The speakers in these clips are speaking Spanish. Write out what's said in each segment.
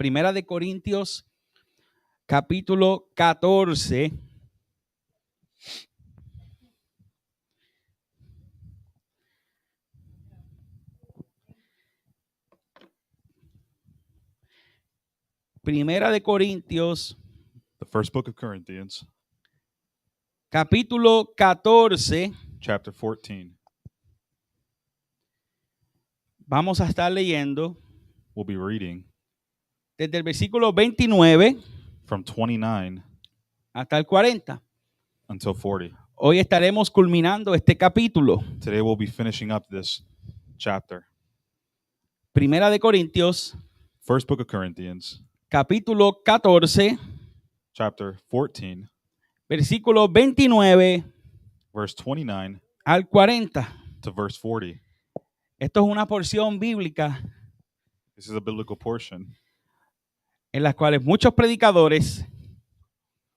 Primera de Corintios, capítulo 14. Primera de Corintios, The first book of Corinthians, capítulo 14. chapter 14. Vamos a estar leyendo We'll be reading desde el versículo 29 from 29 hasta el 40. until 40. Hoy estaremos culminando este capítulo. Today we'll be finishing up this chapter. Primera de Corintios, First book of Corinthians, capítulo 14, chapter 14, versículo 29 verse 29 al 40. to verse 40. Esto es una porción bíblica This is a biblical portion en la cual muchos predicadores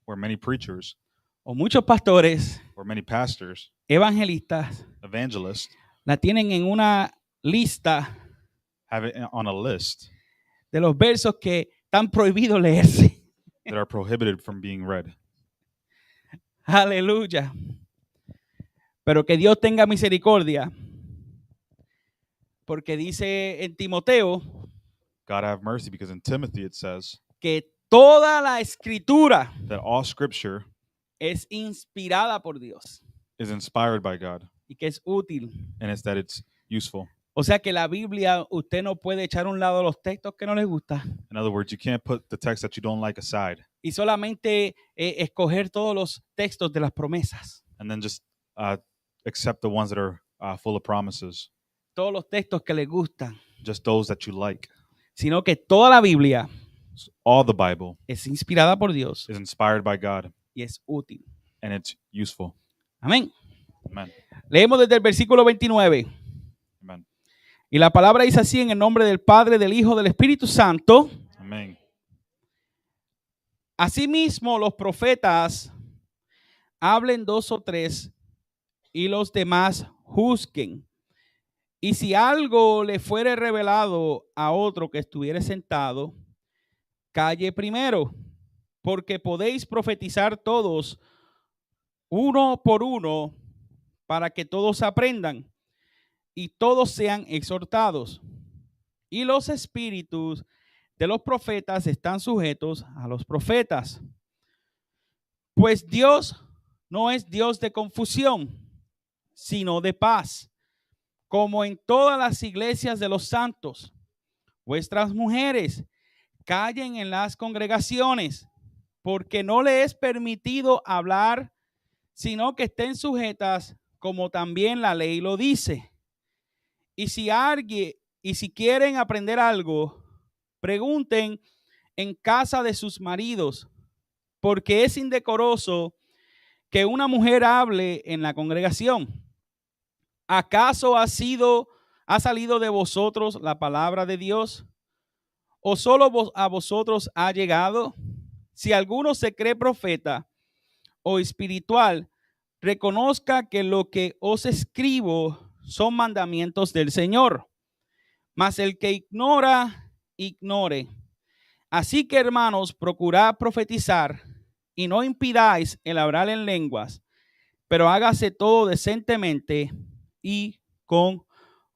where many preachers o muchos pastores or many pastors, evangelistas evangelists, la tienen en una lista have it on a list de los versos que están prohibidos leerse. that are prohibited from being read. Aleluya. Pero que Dios tenga misericordia, porque dice en Timoteo God have mercy, because in Timothy it says que toda la escritura that all scripture es inspirada por Dios is inspired by God, y que es útil. and it's that it's useful. O sea que la Biblia, usted no puede echar a un lado los textos que no les gusta In other words, you can't put the text that you don't like aside y solamente escoger todos los textos de las promesas, and then just accept the ones that are full of promises, todos los textos que les gustan, just those that you like. sino que toda la Biblia So all the Bible es inspirada por Dios is inspired by God, y es útil. and it's useful. Amén. Amen. Leemos desde el versículo 29. Amen. Y la palabra dice así: en el nombre del Padre, del Hijo, del Espíritu Santo. Amen. Asimismo, los profetas hablen 2 o 3 y los demás juzguen. Y si algo le fuere revelado a otro que estuviere sentado, calle primero, porque podéis profetizar todos, uno por uno, para que todos aprendan y todos sean exhortados. Y los espíritus de los profetas están sujetos a los profetas. Pues Dios no es Dios de confusión, sino de paz, como en todas las iglesias de los santos. Vuestras mujeres callen en las congregaciones, porque no le es permitido hablar, sino que estén sujetas, como también la ley lo dice. Y si quieren aprender algo, pregunten en casa de sus maridos, porque es indecoroso que una mujer hable en la congregación. ¿Acaso ha salido de vosotros la palabra de Dios? ¿O solo a vosotros ha llegado? Si alguno se cree profeta o espiritual, reconozca que lo que os escribo son mandamientos del Señor. Mas el que ignora, ignore. Así que, hermanos, procurad profetizar y no impidáis el hablar en lenguas, pero hágase todo decentemente y con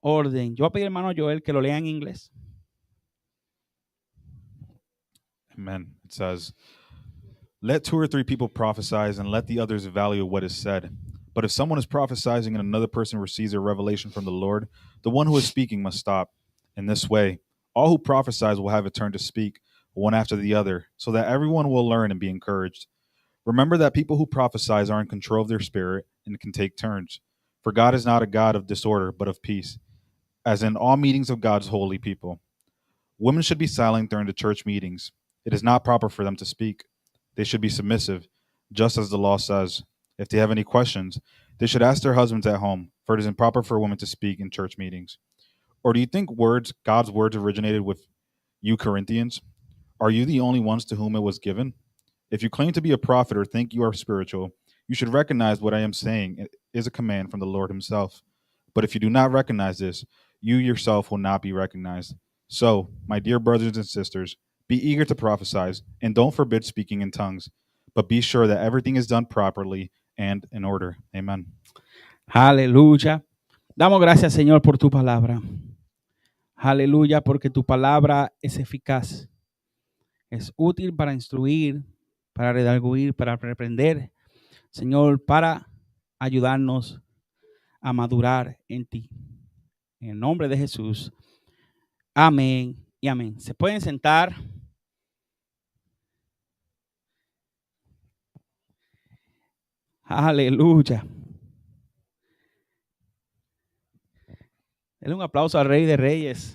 orden. Yo voy a pedir, hermano Joel, que lo lea en inglés. Amen. It says, let 2 or 3 people prophesy, and let the others evaluate what is said. But if someone is prophesying and another person receives a revelation from the Lord, the one who is speaking must stop. In this way, all who prophesy will have a turn to speak, one after the other, so that everyone will learn and be encouraged. Remember that people who prophesy are in control of their spirit and can take turns. For God is not a God of disorder, but of peace, as in all meetings of God's holy people. Women should be silent during the church meetings. It is not proper for them to speak. They should be submissive, just as the law says. If they have any questions, they should ask their husbands at home, for it is improper for women to speak in church meetings. Or do you think God's words originated with you, Corinthians? Are you the only ones to whom it was given? If you claim to be a prophet or think you are spiritual, you should recognize what I am saying is a command from the Lord himself. But if you do not recognize this, you yourself will not be recognized. So, my dear brothers and sisters, Be eager to prophesy, and don't forbid speaking in tongues, but be sure that everything is done properly and in order. Amen. Aleluya. Damos gracias, Señor, por tu palabra. Aleluya, porque tu palabra es eficaz. Es útil para instruir, para redarguir, para reprender. Señor, para ayudarnos a madurar en ti. En el nombre de Jesús. Amén y amén. ¿Se pueden sentar? Aleluya. Denle un aplauso al Rey de Reyes.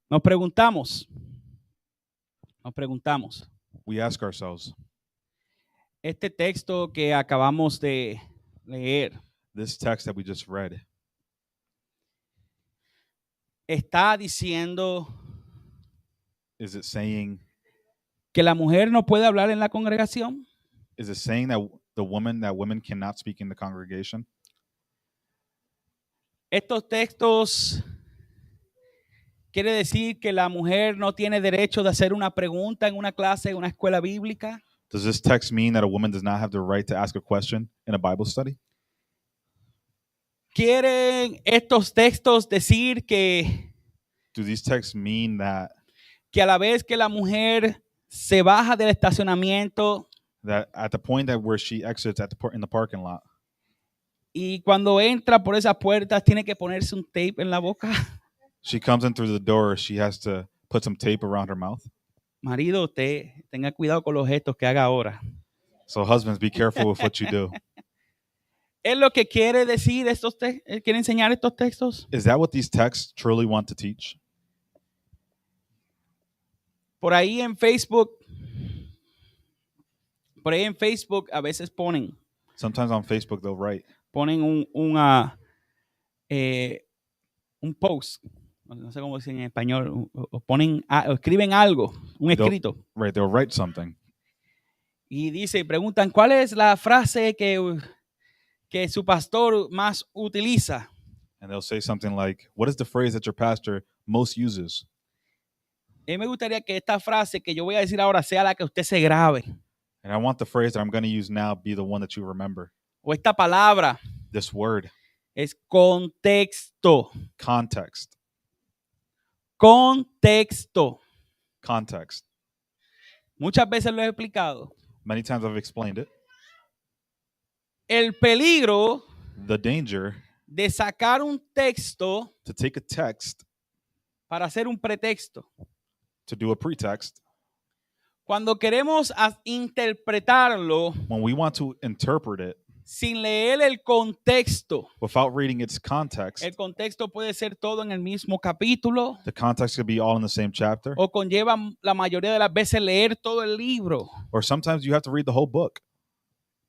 Nos preguntamos. We ask ourselves, Este texto que acabamos de leer this text that we just read, está diciendo is it saying que la mujer no puede hablar en la congregación. that women cannot speak in the congregation? Estos textos quiere decir que la mujer no tiene derecho de hacer una pregunta en una clase, en una escuela bíblica. Does this text mean that a woman does not have the right to ask a question in a Bible study? ¿Quieren estos textos decir Do these texts mean that a la vez que la mujer se baja del estacionamiento at the point that where she exits in the parking lot, y cuando entra por esas puertas tiene que ponerse un tape en la boca? she comes in through the door, she has to put some tape around her mouth? Marido, usted tenga cuidado con los gestos que haga ahora. So husbands, be careful with what you do. ¿Es lo que quiere decir quiere enseñar estos textos? Is that what these texts truly want to teach? Por ahí en Facebook a veces ponen Sometimes on Facebook they'll write un post, no sé cómo decir en español, o escriben algo, un escrito. They'll write something. Y preguntan, ¿cuál es la frase que su pastor más utiliza? And they'll say something like, what is the phrase that your pastor most uses? Me gustaría que esta frase que yo voy a decir ahora sea la que usted se grabe. And I want the phrase that I'm going to use now be the one that you remember. O esta palabra. This word. Es contexto. Context. Contexto. Context. Muchas veces lo he explicado. Many times I've explained it. El peligro, the danger, de sacar un texto, to take a text, para hacer un pretexto, to do a pretext, cuando queremos interpretarlo, when we want to interpret it, sin leer el contexto. Without reading its context. El contexto puede ser todo en el mismo capítulo. The context could be all in the same chapter. O conlleva la mayoría de las veces leer todo el libro. Or sometimes you have to read the whole book.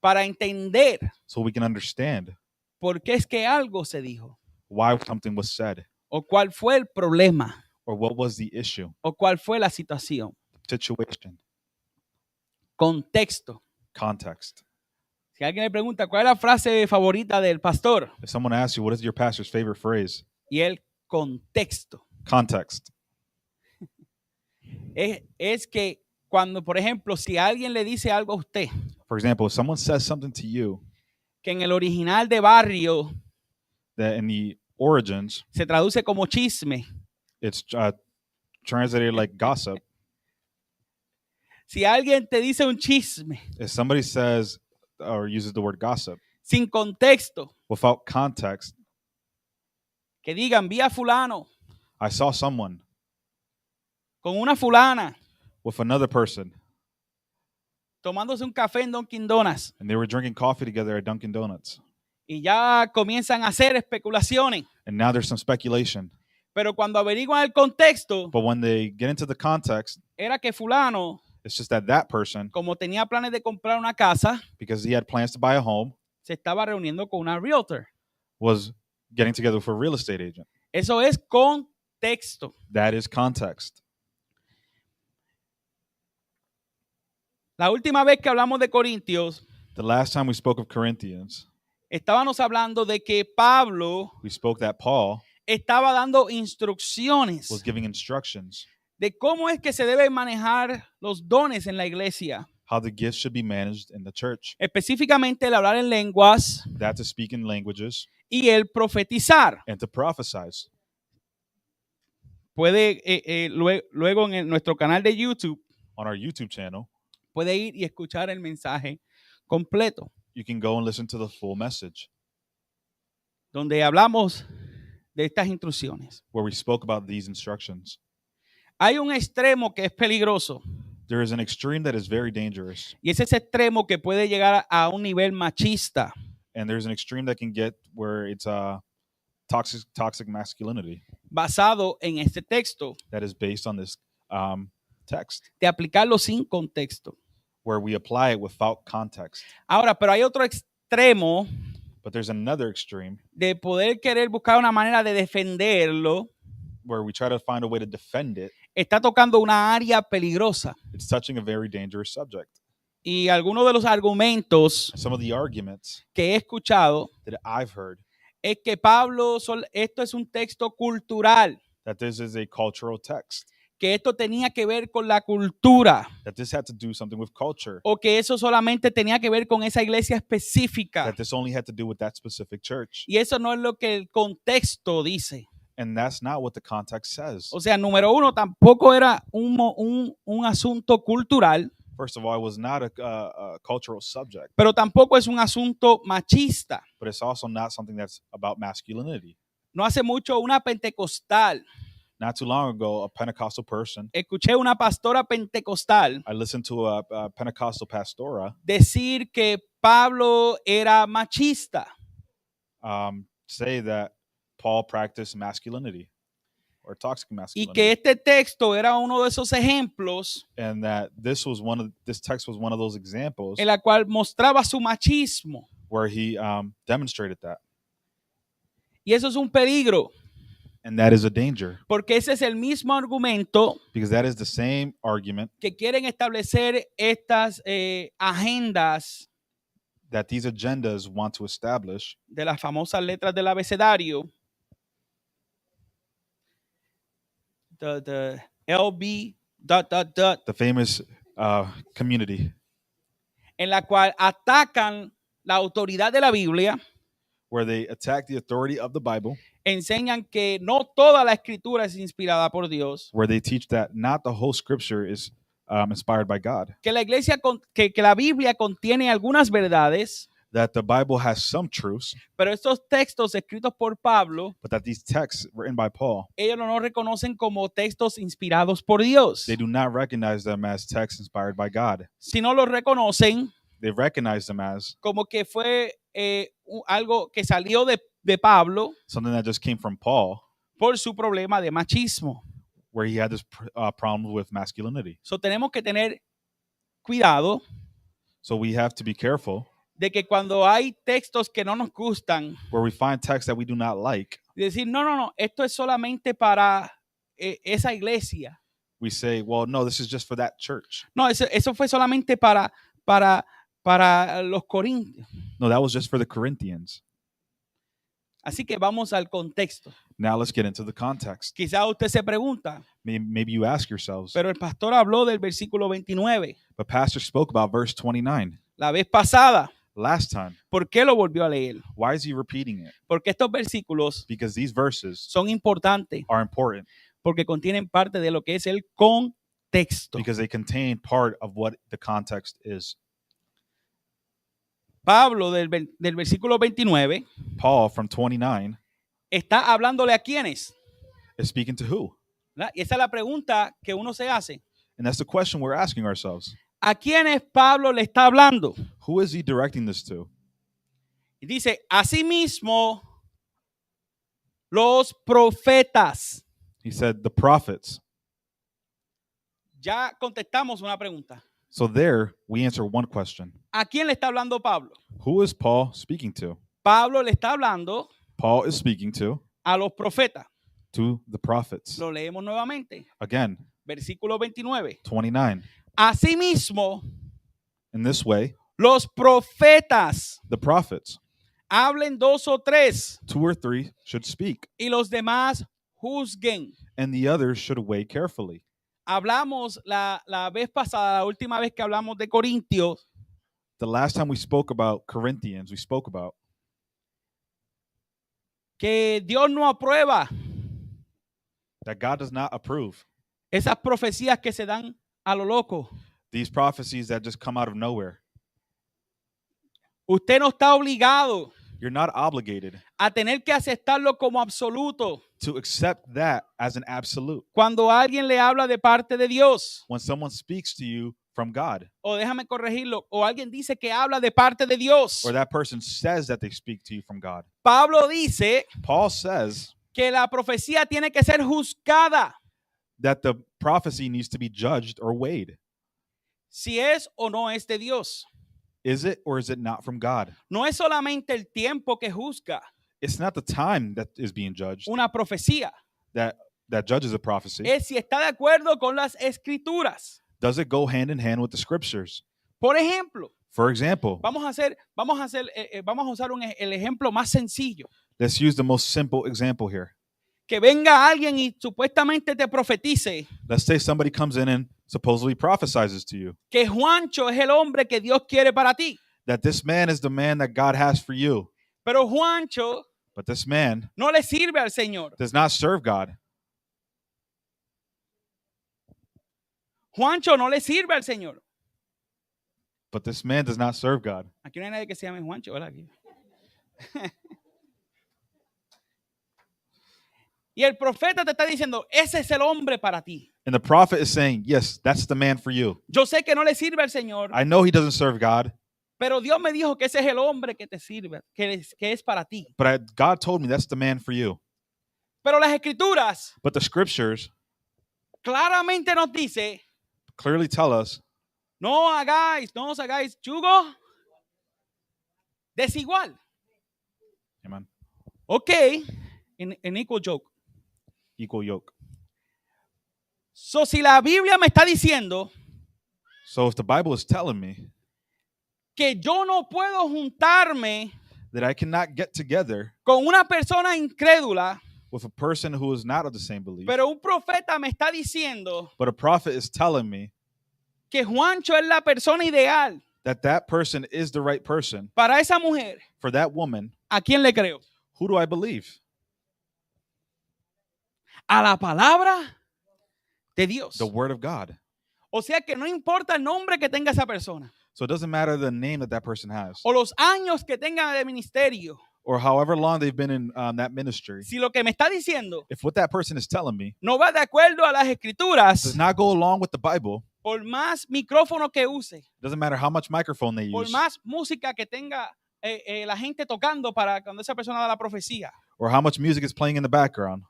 Para entender. So we can understand. ¿Por qué es que algo se dijo? Why something was said. O cuál fue el problema. Or what was the issue. O cuál fue la situación. Situation. Contexto. Context. Si alguien le pregunta cuál es la frase favorita del pastor. If someone asks you what is your pastor's favorite phrase. Y el contexto. Context. Es que cuando, por ejemplo, si alguien le dice algo a usted. For example, if someone says something to you. Que en el original de barrio. That in the origins. Se traduce como chisme. It's translated like gossip. Si alguien te dice un chisme. If somebody says or uses the word gossip. Sin contexto. Without context. Que digan, vi a fulano. I saw someone. Con una fulana. With another person. Tomándose un café en Dunkin' Donuts. And they were drinking coffee together at Dunkin' Donuts. Y ya comienzan a hacer especulaciones. And now there's some speculation. Pero cuando averiguan el contexto. But when they get into the context. Era que fulano. It's just that person, como tenía planes de comprar una casa, because he had plans to buy a home, se estaba reuniendo con una realtor. Was getting together with a real estate agent. Eso es contexto. That is context. La última vez que hablamos de Corintios, the last time we spoke of Corinthians, estábamos hablando de que Pablo, we spoke that Paul, estaba dando instrucciones was giving instructions de cómo es que se deben manejar los dones en la iglesia. how the gifts should be managed in the church. Específicamente el hablar en lenguas That to speak in languages y el profetizar. and to prophesize. Puede luego en nuestro canal de YouTube On our YouTube channel, puede ir y escuchar el mensaje completo, you can go and listen to the full message donde hablamos de estas instrucciones. where we spoke about these instructions. Hay un extremo que es peligroso There is an extreme that is very dangerous, y es ese extremo que puede llegar a un nivel machista, and there's an extreme that can get where it's toxic masculinity basado en este texto, that is based on this text, de aplicarlo sin contexto. where we apply it without context. Ahora, pero hay otro extremo But there's another extreme de poder querer buscar una manera de defenderlo. where we try to find a way to defend it. Está tocando una área peligrosa. It's touching a very dangerous subject. Y algunos de los argumentos Some of the arguments que he escuchado that I've heard es que esto es un texto cultural, that this is a cultural text, que esto tenía que ver con la cultura, that this had to do something with culture, o que eso solamente tenía que ver con esa iglesia específica. that this only had to do with that specific church. Y eso no es lo que el contexto dice. And that's not what the context says. O sea, número uno, tampoco era un asunto cultural, First of all, it was not a cultural subject, pero tampoco es un asunto machista. but it's also not something that's about masculinity. No hace mucho una pentecostal, Not too long ago, a Pentecostal person, escuché una pastora pentecostal I listened to a Pentecostal pastora decir que Pablo era machista. say that Paul practiced masculinity or toxic Y masculinity, que este texto era uno de esos ejemplos and that this text was one of those examples en la cual mostraba su machismo. where he demonstrated that, Y eso es un peligro, and that is a danger porque ese es el mismo argumento because that is the same argument que quieren establecer estas agendas that these agendas want to establish de las famosas letras del abecedario, the LB ... the famous community en la cual atacan la autoridad de la Biblia, where they attack the authority of the Bible, enseñan que no toda la escritura es inspirada por Dios, where they teach that not the whole scripture is inspired by God, que la iglesia que la Biblia contiene algunas verdades, that the Bible has some truths, pero estos textos escritos por Pablo, but that these texts written by Paul, ellos no reconocen como textos inspirados por Dios. they do not recognize them as texts inspired by God. Si no los reconocen They recognize them as como que fue algo que salió de Pablo something that just came from Paul, por su problema de machismo. where he had this problem with masculinity. So, tenemos que tener cuidado So we have to be careful de que cuando hay textos que no nos gustan, where we find texts that we do not like, decir, no, esto es solamente para esa iglesia. we say, well, no, this is just for that church. No, eso fue solamente para los corintios. No, that was just for the Corinthians. Así que vamos al contexto. Now let's get into the context. Quizá usted se pregunta, Maybe you ask yourselves, pero el pastor habló del versículo 29 but Pastor spoke about verse 29 la vez pasada. last time. ¿Por qué lo volvió a leer? Why is he repeating it? Porque estos versículos Because these verses son importantes are important porque contienen parte de lo que es el contexto. because they contain part of what the context is. Pablo del versículo 29 Paul from 29 está hablándole a quiénes. is speaking to who? ¿Verdad? Y esa es la pregunta que uno se hace. And that's the question we're asking ourselves. ¿A quiénes Pablo le está hablando? Who is he directing this to? Y dice, asimismo, los profetas. He said the prophets. Ya contestamos una pregunta. So there we answer one question. ¿A quién le está hablando Pablo? Who is Paul speaking to? Pablo le está hablando Paul is speaking to a los profetas. the prophets. Lo leemos nuevamente. Again, Versículo 29. 29. Asimismo, In this way, los profetas. the prophets. hablen dos o tres, 2 or 3 should speak, y los demás juzguen. and the others should weigh carefully. Hablamos la vez pasada, la última vez que hablamos de Corintios, The last time we spoke about Corinthians, we spoke about que Dios no aprueba that God does not approve esas profecías que se dan a lo loco. these prophecies that just come out of nowhere. Usted no está obligado You're not obligated a tener que aceptarlo como absoluto to accept that as an absolute. cuando alguien le habla de parte de Dios. When someone speaks to you from God, O déjame corregirlo, o alguien dice que habla de parte de Dios. or that person says that they speak to you from God. Pablo dice Paul says que la profecía tiene que ser juzgada that the prophecy needs to be judged or weighed. si es o no es de Dios. Is it or is it not from God? No es solamente el tiempo que juzga It's not the time that is being judged una profecía, that judges a prophecy. es si está de acuerdo con las escrituras. Does it go hand in hand with the scriptures? Por ejemplo, For example, vamos a usar el ejemplo más sencillo. let's use the most simple example here. Que venga alguien y supuestamente te profetice Let's say somebody comes in and supposedly prophesizes to you que Juancho es el hombre que Dios quiere para ti. that this man is the man that God has for you. Pero Juancho But this man no le sirve al Señor. does not serve God. Juancho no le sirve al Señor. But this man does not serve God. Aquí no hay nadie que se llame Juancho, ¿verdad? Aquí. Y el profeta te está diciendo, ese es el hombre para ti. And the prophet is saying, yes, that's the man for you. Yo sé que no le sirve al Señor, I know he doesn't serve God, pero Dios me dijo que ese es el hombre que te sirve, que es para ti. but God told me that's the man for you. Pero las escrituras But the scriptures claramente nos dice, clearly tell us, no os hagáis yugo desigual. amen, Ok, en equal joke. equal yoke. So, si la Biblia me está diciendo So if the Bible is telling me que yo no puedo juntarme that I cannot get together con una persona incrédula, with a person who is not of the same belief, pero un profeta me está diciendo but a prophet is telling me que Juancho es la persona ideal that that person is the right person para esa mujer, for that woman, ¿a quién le creo? who do I believe? A la palabra de Dios. The word of God. O sea que no importa el nombre que tenga esa persona So it doesn't matter the name that that person has o los años que tenga de ministerio. or however long they've been in that ministry. Si lo que me está diciendo If what that person is telling me no va de acuerdo a las does escrituras, not go along with the Bible, por más micrófono que use, doesn't matter how much microphone they por use más música que tenga la gente tocando para cuando esa persona da la profecía. or how much music is playing in the background.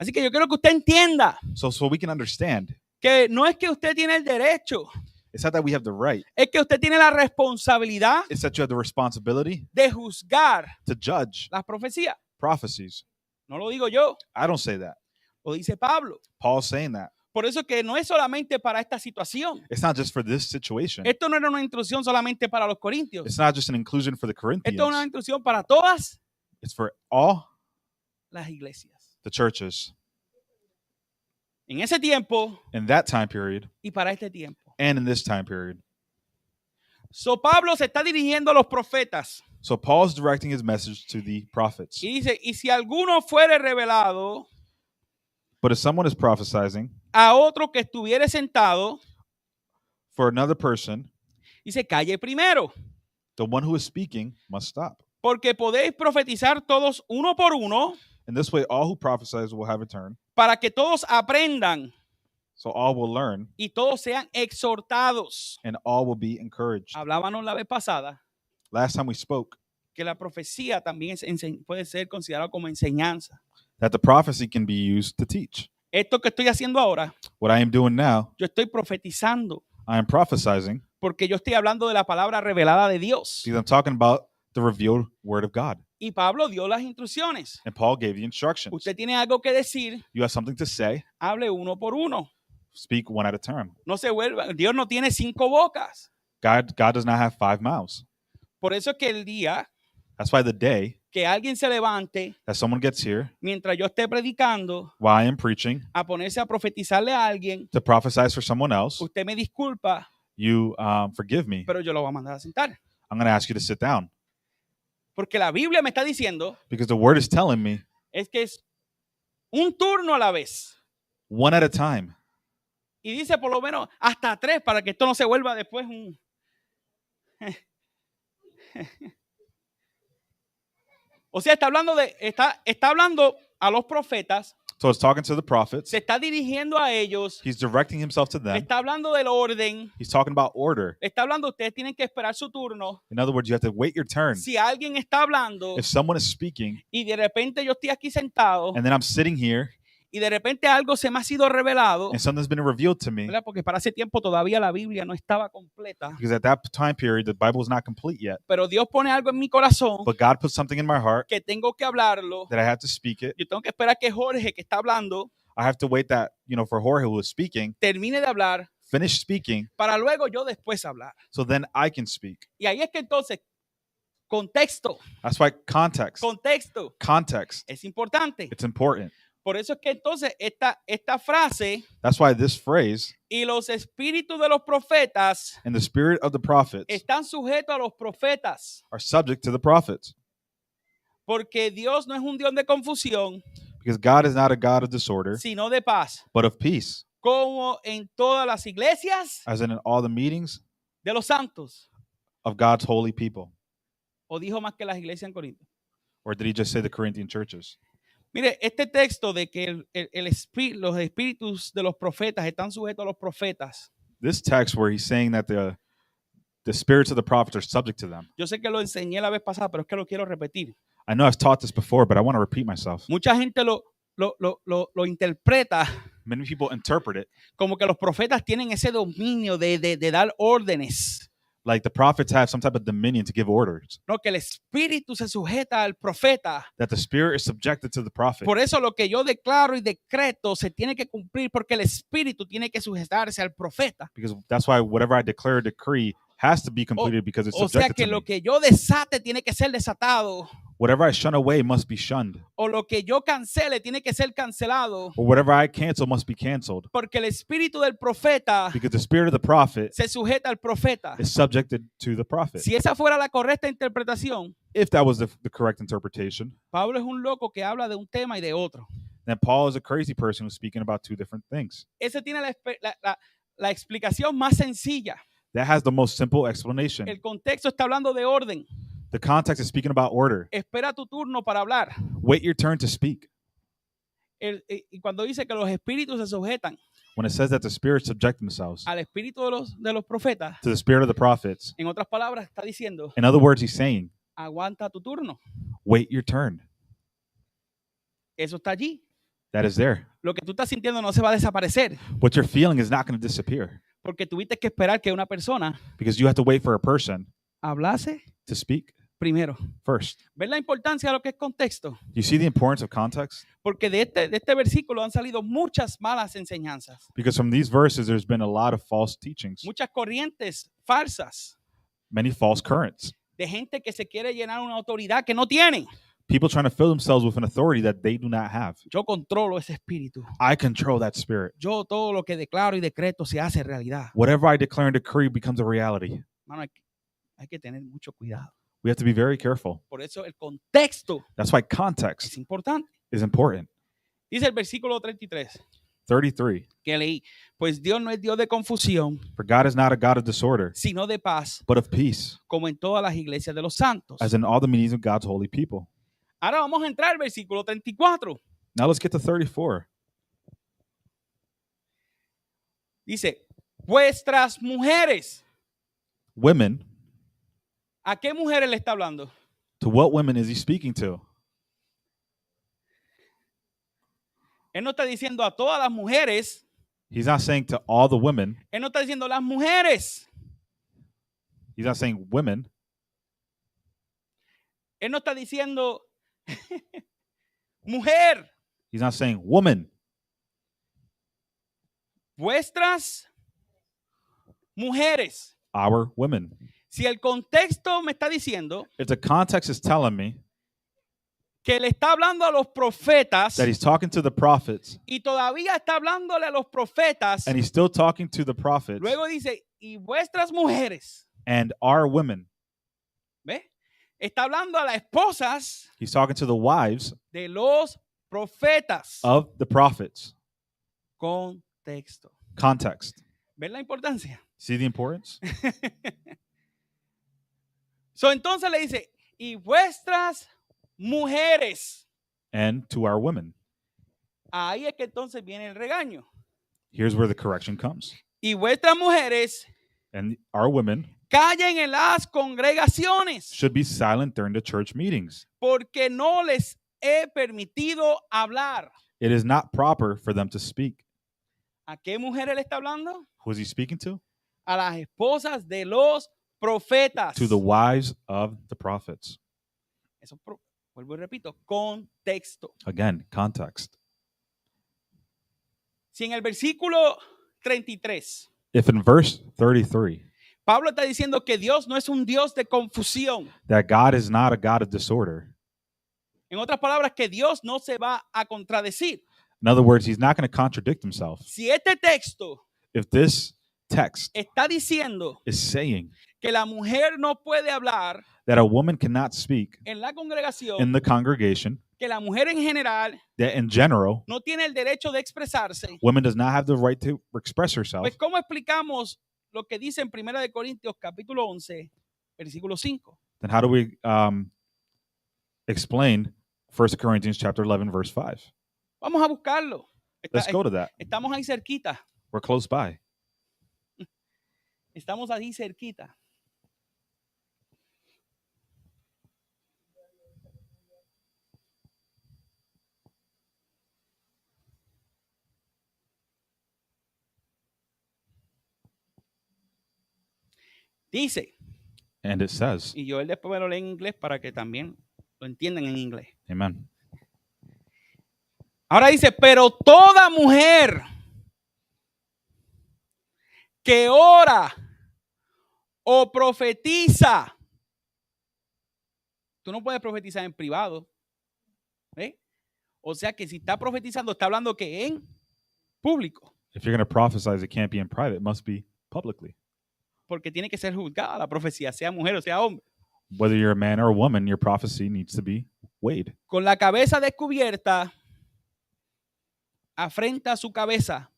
Así que yo quiero que usted entienda So we can understand. que no es que usted tiene el derecho, It's not that we have the right. es que usted tiene la responsabilidad It's that you have the responsibility de juzgar to judge las profecías. prophecies. No lo digo yo, I don't say that. lo dice Pablo. Paul's saying that. Por eso que no es solamente para esta situación. It's not just for this situation. Esto no era una instrucción solamente para los corintios. It's not just an inclusion for the Esto es una Corinthians. instrucción para todas It's for all las iglesias. the churches En ese tiempo in that time period y para este tiempo. and in this time period. So Pablo se está dirigiendo a los profetas So Paul's directing his message to the prophets. y dice, y si alguno fuere revelado But if someone is prophesying a otro que estuviere sentado, for another person, dice, calle primero, the one who is speaking must stop. porque podéis profetizar todos uno por uno In this way, all who prophesize will have a turn. para que todos aprendan So all will learn y todos sean exhortados. and all will be encouraged. Hablábamos la vez pasada Last time we spoke que la profecía también puede ser considerada como enseñanza. that the prophecy can be used to teach. Esto que estoy haciendo ahora, What I am doing now, yo estoy profetizando I am prophesizing porque yo estoy hablando de la palabra revelada de Dios. because I'm talking about the revealed word of God. Y Pablo dio las instrucciones. And Paul gave the instructions. Usted tiene algo que decir, You have something to say, hable uno por uno. speak one at a time. No se vuelva. Dios no tiene 5 bocas. God does not have 5 mouths. Por eso es que el día That's why the day que alguien se levante that someone gets here mientras yo esté predicando while I am preaching a ponerse a profetizarle a alguien, to prophesize for someone else, usted me disculpa, you forgive me. pero yo lo voy a mandar a sentar. I'm going to ask you to sit down Porque la Biblia me está diciendo because the word is telling me es que es un turno a la vez. one at a time. Y dice por lo menos hasta 3 para que esto no se vuelva después un... O sea, está hablando a los profetas, So it's talking to the prophets. se está dirigiendo a ellos, He's directing himself to le them. está hablando del orden, He's talking about order. le está hablando, ustedes tienen que esperar su turno. In other words, you have to wait your turn. Si alguien está hablando If someone is speaking y de repente yo estoy aquí sentado and then I'm sitting here y de repente algo se me ha sido revelado, and something's been revealed to me, ¿verdad? Porque para ese tiempo todavía la Biblia no estaba completa, because at that time period, the Bible is not complete yet. pero Dios pone algo en mi corazón But God put something in my heart que tengo que hablarlo. that I have to speak it. Yo tengo que esperar que Jorge, que está hablando, I have to wait that, for Jorge, who is speaking, termine de hablar finish speaking, para luego yo después hablar. so then I can speak. Y ahí es que entonces, contexto That's why context es importante. it's important. Por eso es que entonces esta frase, That's why this phrase, y los espíritus de los profetas and the spirit of the prophets están sujetos a los profetas, are subject to the prophets, porque Dios no es un Dios de confusión, because God is not a God of disorder, sino de paz, but of peace, como en todas las iglesias as in all the meetings de los santos. of God's holy people. O dijo más que las iglesias en Corinto. Or did he just say the Corinthian churches? Mire, este texto de que los espíritus de los profetas están sujetos a los profetas. This text where he's saying that the spirits of the prophets are subject to them. Yo sé que lo enseñé la vez pasada, pero es que lo quiero repetir. I know I've taught this before, but I want to repeat myself. Mucha gente lo interpreta Many people interpret it como que los profetas tienen ese dominio de dar órdenes. like the prophets have some type of dominion to give orders, No, que el espíritu se sujeta al profeta. that the spirit is subjected to the prophet. Por eso lo que yo declaro y decreto se tiene que cumplir porque el espíritu tiene que sujetarse al profeta. Because that's why whatever I declare or decree has to be completed because it's O sea subjected que to lo me. que yo desate tiene que ser desatado. Whatever I shun away must be shunned. O lo que yo cancele tiene que ser cancelado. Or whatever I cancel must be canceled. Porque el espíritu del profeta Because the spirit of the prophet se sujeta al profeta. is subjected to the prophet. Si esa fuera la correcta interpretación, If that was the correct interpretation, Pablo es un loco que habla de un tema y de otro. then Paul is a crazy person who's speaking about two different things. Ese tiene la explicación más sencilla. That has the most simple explanation. El contexto está hablando de orden. The context is speaking about order. Espera tu turno para hablar. Wait your turn to speak. Y cuando dice que los espíritus se sujetan When it says that the spirits subject themselves al espíritu de los profetas, to the spirit of the prophets, en otras palabras está diciendo, in other words, he's saying, aguanta tu turno. wait your turn. Eso está allí. That is there. Lo que tú estás sintiendo no se va a desaparecer What you're feeling is not going to disappear porque tuviste que esperar que una persona because you have to wait for a person hablase to speak primero. first. ¿Ves la importancia de lo que es contexto? You see the importance of context? Porque de este versículo han salido muchas malas enseñanzas, Because from these verses, there's been a lot of false teachings, muchas corrientes falsas many false currents. de gente que se quiere llenar una autoridad que no tienen. People trying to fill themselves with an authority that they do not have. Yo controlo ese espíritu. I control that spirit. Yo todo lo que declaro y decreto se hace realidad. Whatever I declare and decree becomes a reality. Hermano, hay que tener mucho cuidado. We have to be very careful. Por eso el contexto That's why es context importante. is important. Dice el versículo 33 33. que leí, pues Dios no es Dios de confusión, For God is not a God of disorder, sino de paz, but of peace, como en todas las iglesias de los santos. as in all the meetings of God's holy people. Ahora vamos a entrar al versículo 34. Now let's get to 34. Dice, vuestras mujeres. Women, ¿A qué mujeres le está hablando? to what women is he speaking to? Él no está diciendo a todas las mujeres. He's not saying to all the women. Él no está diciendo las mujeres. He's not saying women. Él no está diciendo mujer. He's not saying woman. Vuestras mujeres. Our women. Si el contexto me está diciendo if the context is telling me que le está hablando a los profetas that he's talking to the prophets y todavía está hablándole a los profetas, and he's still talking to the prophets luego dice, y vuestras mujeres, and our women, ¿ve? Está hablando a las esposas he's talking to the wives de los profetas. of the prophets. Contexto. Context. ¿Ven la importancia? See the importance? Entonces le dice, y vuestras mujeres. And to our women. Ahí es que entonces viene el regaño. Here's where the correction comes. Y vuestras mujeres And our women callen en las congregaciones, should be silent during the church meetings. porque no les he permitido hablar. It is not proper for them to speak. ¿A qué mujeres le está hablando? Who is he speaking to? A las esposas de los profetas. To the wives of the prophets. Eso, vuelvo y repito, contexto. Again, context. Si en el versículo 33, If in verse 33, Pablo está diciendo que Dios no es un Dios de confusión. that God is not a God of disorder. En otras palabras, que Dios no se va a contradecir. In other words, he's not going to contradict himself. Si este texto If this text está diciendo is saying que la mujer no puede hablar that a woman cannot speak en la congregación, in the congregation, que la mujer en general that in general, no tiene el derecho de expresarse, women does not have the right to express herself, pues ¿cómo explicamos lo que dice en 1 de Corintios capítulo 11, versículo 5? then how do we explain 1 Corinthians chapter 11, verse 5? Vamos a buscarlo. Let's go to that. Estamos ahí cerquita. We're close by. Estamos ahí cerquita. Dice, And it says, y yo después me lo leo en inglés para que también lo entiendan en inglés. amen. Ahora dice, pero toda mujer que ora o profetiza, tú no puedes profetizar en privado, ¿eh? O sea que si está profetizando, está hablando que en público, If you're going to prophesize, it can't be in private. It must be publicly. porque tiene que ser juzgada la profecía, sea mujer o sea hombre. Whether you're a man or a woman, your prophecy needs to be weighed. Con la cabeza descubierta, afrenta su cabeza,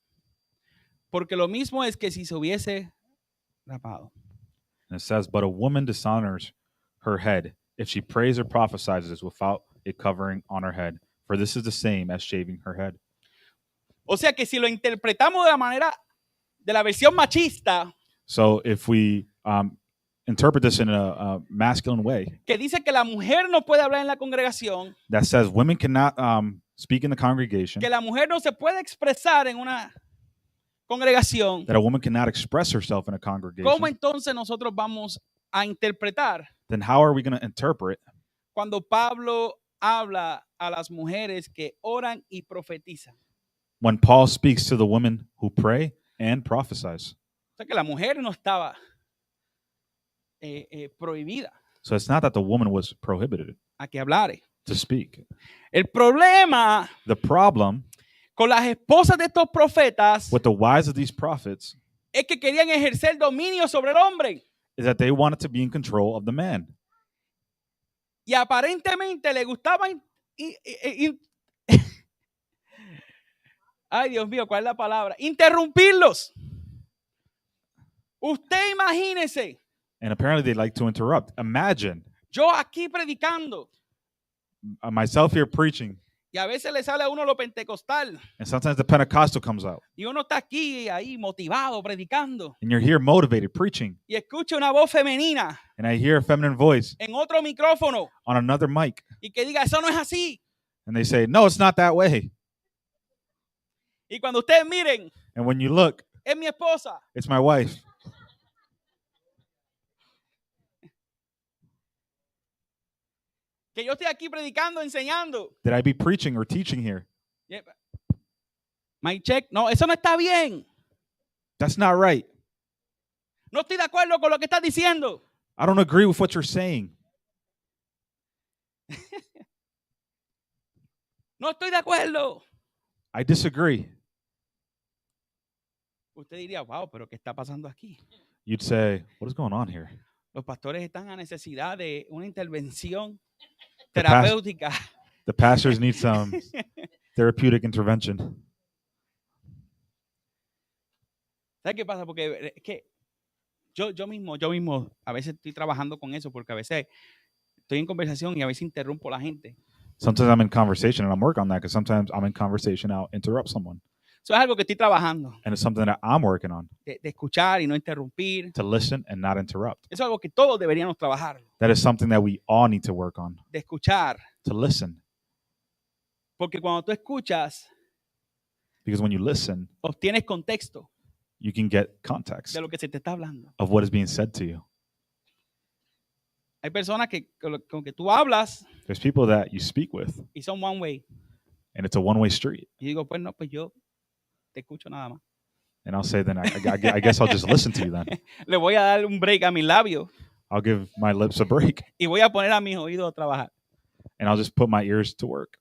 porque lo mismo es que si se hubiese rapado. And it says, but a woman dishonors her head if she prays or prophesies without a covering on her head. For this is the same as shaving her head. O sea que si lo interpretamos de la manera de la versión machista, So if we interpret this in a masculine way, que dice que la mujer no puede hablar en la congregación, that says women cannot speak in the congregation, que la mujer no se puede expresar en una congregación, that a woman cannot express herself in a congregation, ¿cómo entonces nosotros vamos a interpretar then how are we going to interpret cuando Pablo habla a las mujeres que oran y profetizan? when Paul speaks to the women who pray and prophesies? O sea que la mujer no estaba prohibida So it's not that the woman was prohibited a que hablare. to speak. El problema The problem con las esposas de estos profetas with the wives of these prophets es que querían ejercer dominio sobre el hombre. is that they wanted to be in control of the man. Y aparentemente le gustaba ay, Dios mío, ¿cuál es la palabra? Interrumpirlos. Usted imagínese, And apparently they like to interrupt. Imagine yo aquí predicando myself here preaching, y a veces le sale a uno lo pentecostal and sometimes the Pentecostal comes out, y uno está aquí ahí motivado predicando and you're here motivated preaching, y escucha una voz femenina and I hear a feminine voice en otro micrófono on another mic, y que diga eso no es así. and they say, no, it's not that way. Y cuando ustedes miren, And when you look, es mi esposa. it's my wife. Que yo estoy aquí predicando, enseñando. Did I be preaching or teaching here? My check. No, eso no está bien. That's not right. No estoy de acuerdo con lo que estás diciendo. I don't agree with what you're saying. No estoy de acuerdo. I disagree. Usted diría, wow, pero ¿qué está pasando aquí? You'd say, what is going on here? Los pastores están a necesidad de una intervención The terapéutica. The pastors need some therapeutic intervention. ¿Sabes qué pasa? Porque es que yo mismo, a veces estoy trabajando con eso porque a veces estoy en conversación y a veces interrumpo a la gente. Sometimes I'm in conversation and I'm working on that because sometimes I'm in conversation, I'll interrupt someone. Eso es algo que estoy trabajando, And it's something that I'm working on, de escuchar y no interrumpir. to listen and not interrupt. Eso es algo que todos deberíamos trabajar, That is something that we all need to work on, de escuchar. to listen. Porque cuando tú escuchas, Because when you listen, obtienes contexto you can get context de lo que se te está hablando. of what is being said to you. Hay personas que con que tú hablas There's people that you speak with, y son one way. and it's a one-way street. Y digo, pues no, pues yo te escucho nada más. And I'll say, then I guess I'll just listen to you then. Le voy a dar un break a mis labios I'll give my lips a break, y voy a poner a mis oídos a trabajar. and I'll just put my ears to work.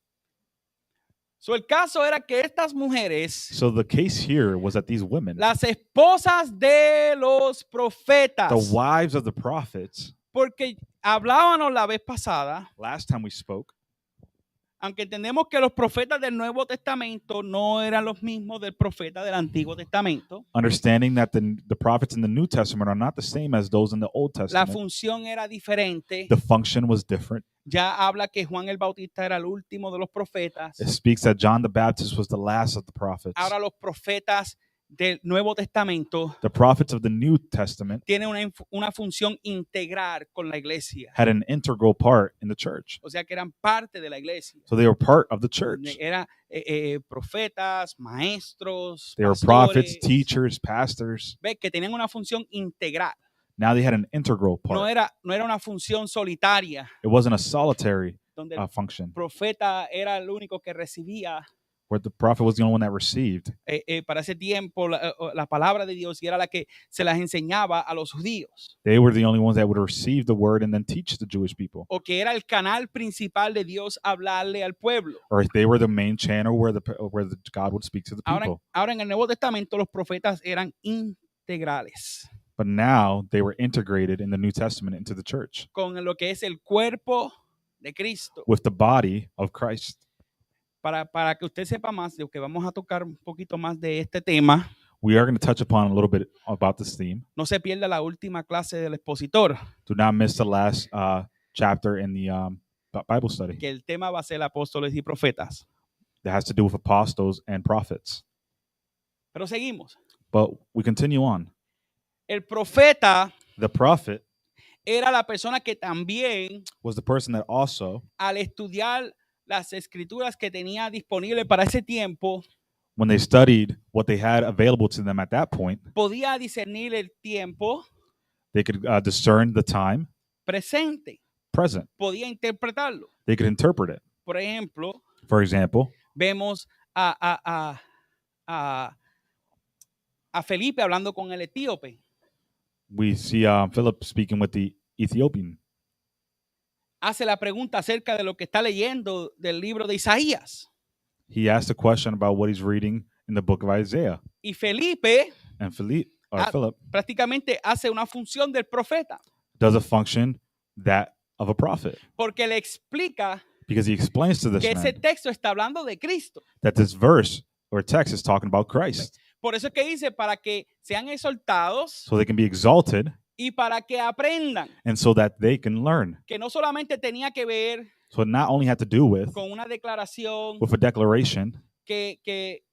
So, el caso era que estas mujeres, So the case here was that these women, las esposas de los profetas, the wives of the prophets, porque hablábamos la vez pasada, last time we spoke, aunque entendemos que los profetas del Nuevo Testamento no eran los mismos del profeta del Antiguo Testamento, understanding that the prophets in the New Testament are not the same as those in the Old la Testament. función era diferente. The function was different. Ya habla que Juan el Bautista era el último de los profetas. It speaks that John the Baptist was the last of the prophets. Ahora los profetas del Nuevo Testamento The prophets of the New Testament tienen una función integral con la iglesia. had an integral part in the church. O sea que eran parte de la iglesia. So they were part of the church. Eran profetas, maestros, They were pastores. prophets, teachers, pastors. Ve que tenían una función integral. Now they had an integral No part. era una función solitaria, It wasn't a solitary donde el function profeta era el único que recibía where the prophet was the only one that received. para ese tiempo la palabra de Dios y era la que se las enseñaba a los judíos. They were the only ones that would receive the word and then teach the Jewish people. O que era el canal principal de Dios hablarle al pueblo. Or they were the main channel where God would speak to the people. Ahora en el Nuevo Testamento los profetas eran integrales. But now they were integrated in the New Testament into the church Con lo que es el cuerpo de Cristo. with the body of Christ. Para que usted sepa más de lo que vamos a tocar un poquito más de este tema, We are going to touch upon a little bit about this theme. no se pierda la última clase del expositor, Do not miss the last chapter in the Bible study que el tema va a ser apóstoles y profetas. that has to do with apostles and prophets. Pero seguimos. But we continue on. El profeta The prophet era la persona que también, was the person that also, al estudiar las escrituras que tenía disponible para ese tiempo, when they studied what they had available to them at that point, podía discernir el tiempo they could discern the time presente, present. podía interpretarlo. They could interpret it. Por ejemplo, For example, vemos a Felipe hablando con el etíope. we see Philip speaking with the Ethiopian. Hace la pregunta acerca de lo que está leyendo del libro de Isaías. He asked a question about what he's reading in the book of Isaiah. Y Felipe And Philip prácticamente hace una función del profeta. does a function that of a prophet. Porque le explica Because he explains to this que ese man texto está hablando de Cristo. that this verse or text is talking about Christ. Por eso es que dice, para que sean exaltados So they can be exalted y para que aprendan. and so that they can learn. Que no solamente tenía que ver So it not only had to do with con una declaración a declaration. que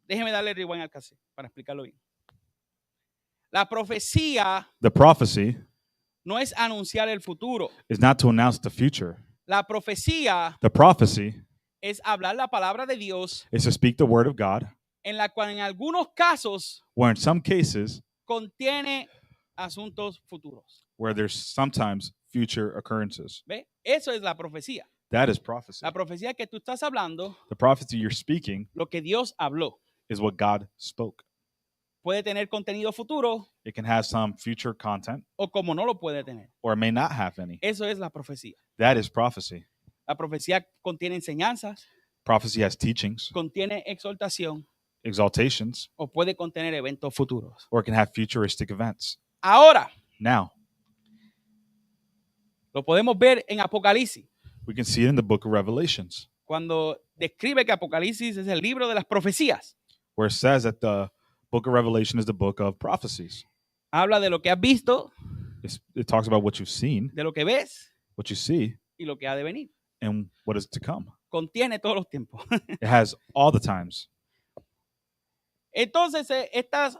déjeme darle rewind al cassette para explicarlo bien. La profecía The prophecy no es anunciar el futuro. is not to announce the future. La profecía The prophecy es hablar la palabra de Dios, is to speak the word of God, en la cual en algunos casos where in some cases contiene asuntos futuros. where there's sometimes future occurrences. ¿Ve? Eso es la profecía. That is prophecy. La profecía que tú estás hablando, The prophecy you're speaking lo que Dios habló. is what God spoke. puede tener contenido futuro It can have some future content, o como no lo puede tener. or it may not have any. Eso es la profecía. That is prophecy. La profecía contiene enseñanzas, Prophecy has teachings, contiene exhortación exaltations, o puede contener eventos futuros. or it can have futuristic events. Ahora, Now, lo podemos ver en Apocalipsis, we can see it in the book of Revelations, cuando describe que Apocalipsis es el libro de las profecías. where it says that the book of Revelation is the book of prophecies. Habla de lo que has visto, It talks about what you've seen, de lo que ves what you see, y lo que ha de venir. and what is to come. Contiene todos los tiempos. It has all the times. Entonces, estas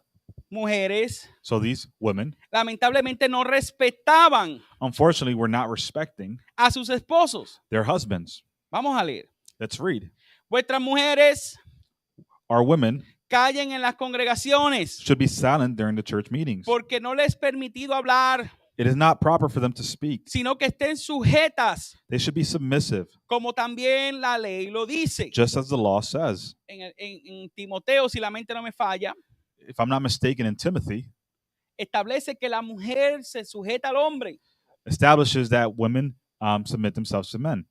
mujeres So these women, lamentablemente no respetaban unfortunately, were not respecting a sus esposos. their husbands. Vamos a leer. Let's read. Vuestras mujeres Our women callen en las congregaciones should be silent during the church meetings. porque no les es permitido hablar, It is not proper for them to speak. sino que estén sujetas, They should be submissive, como también la ley lo dice. just as the law says. En Timoteo, si la mente no me falla, If I'm not mistaken, in Timothy, establece que la mujer se sujeta al hombre establishes that women submit themselves to men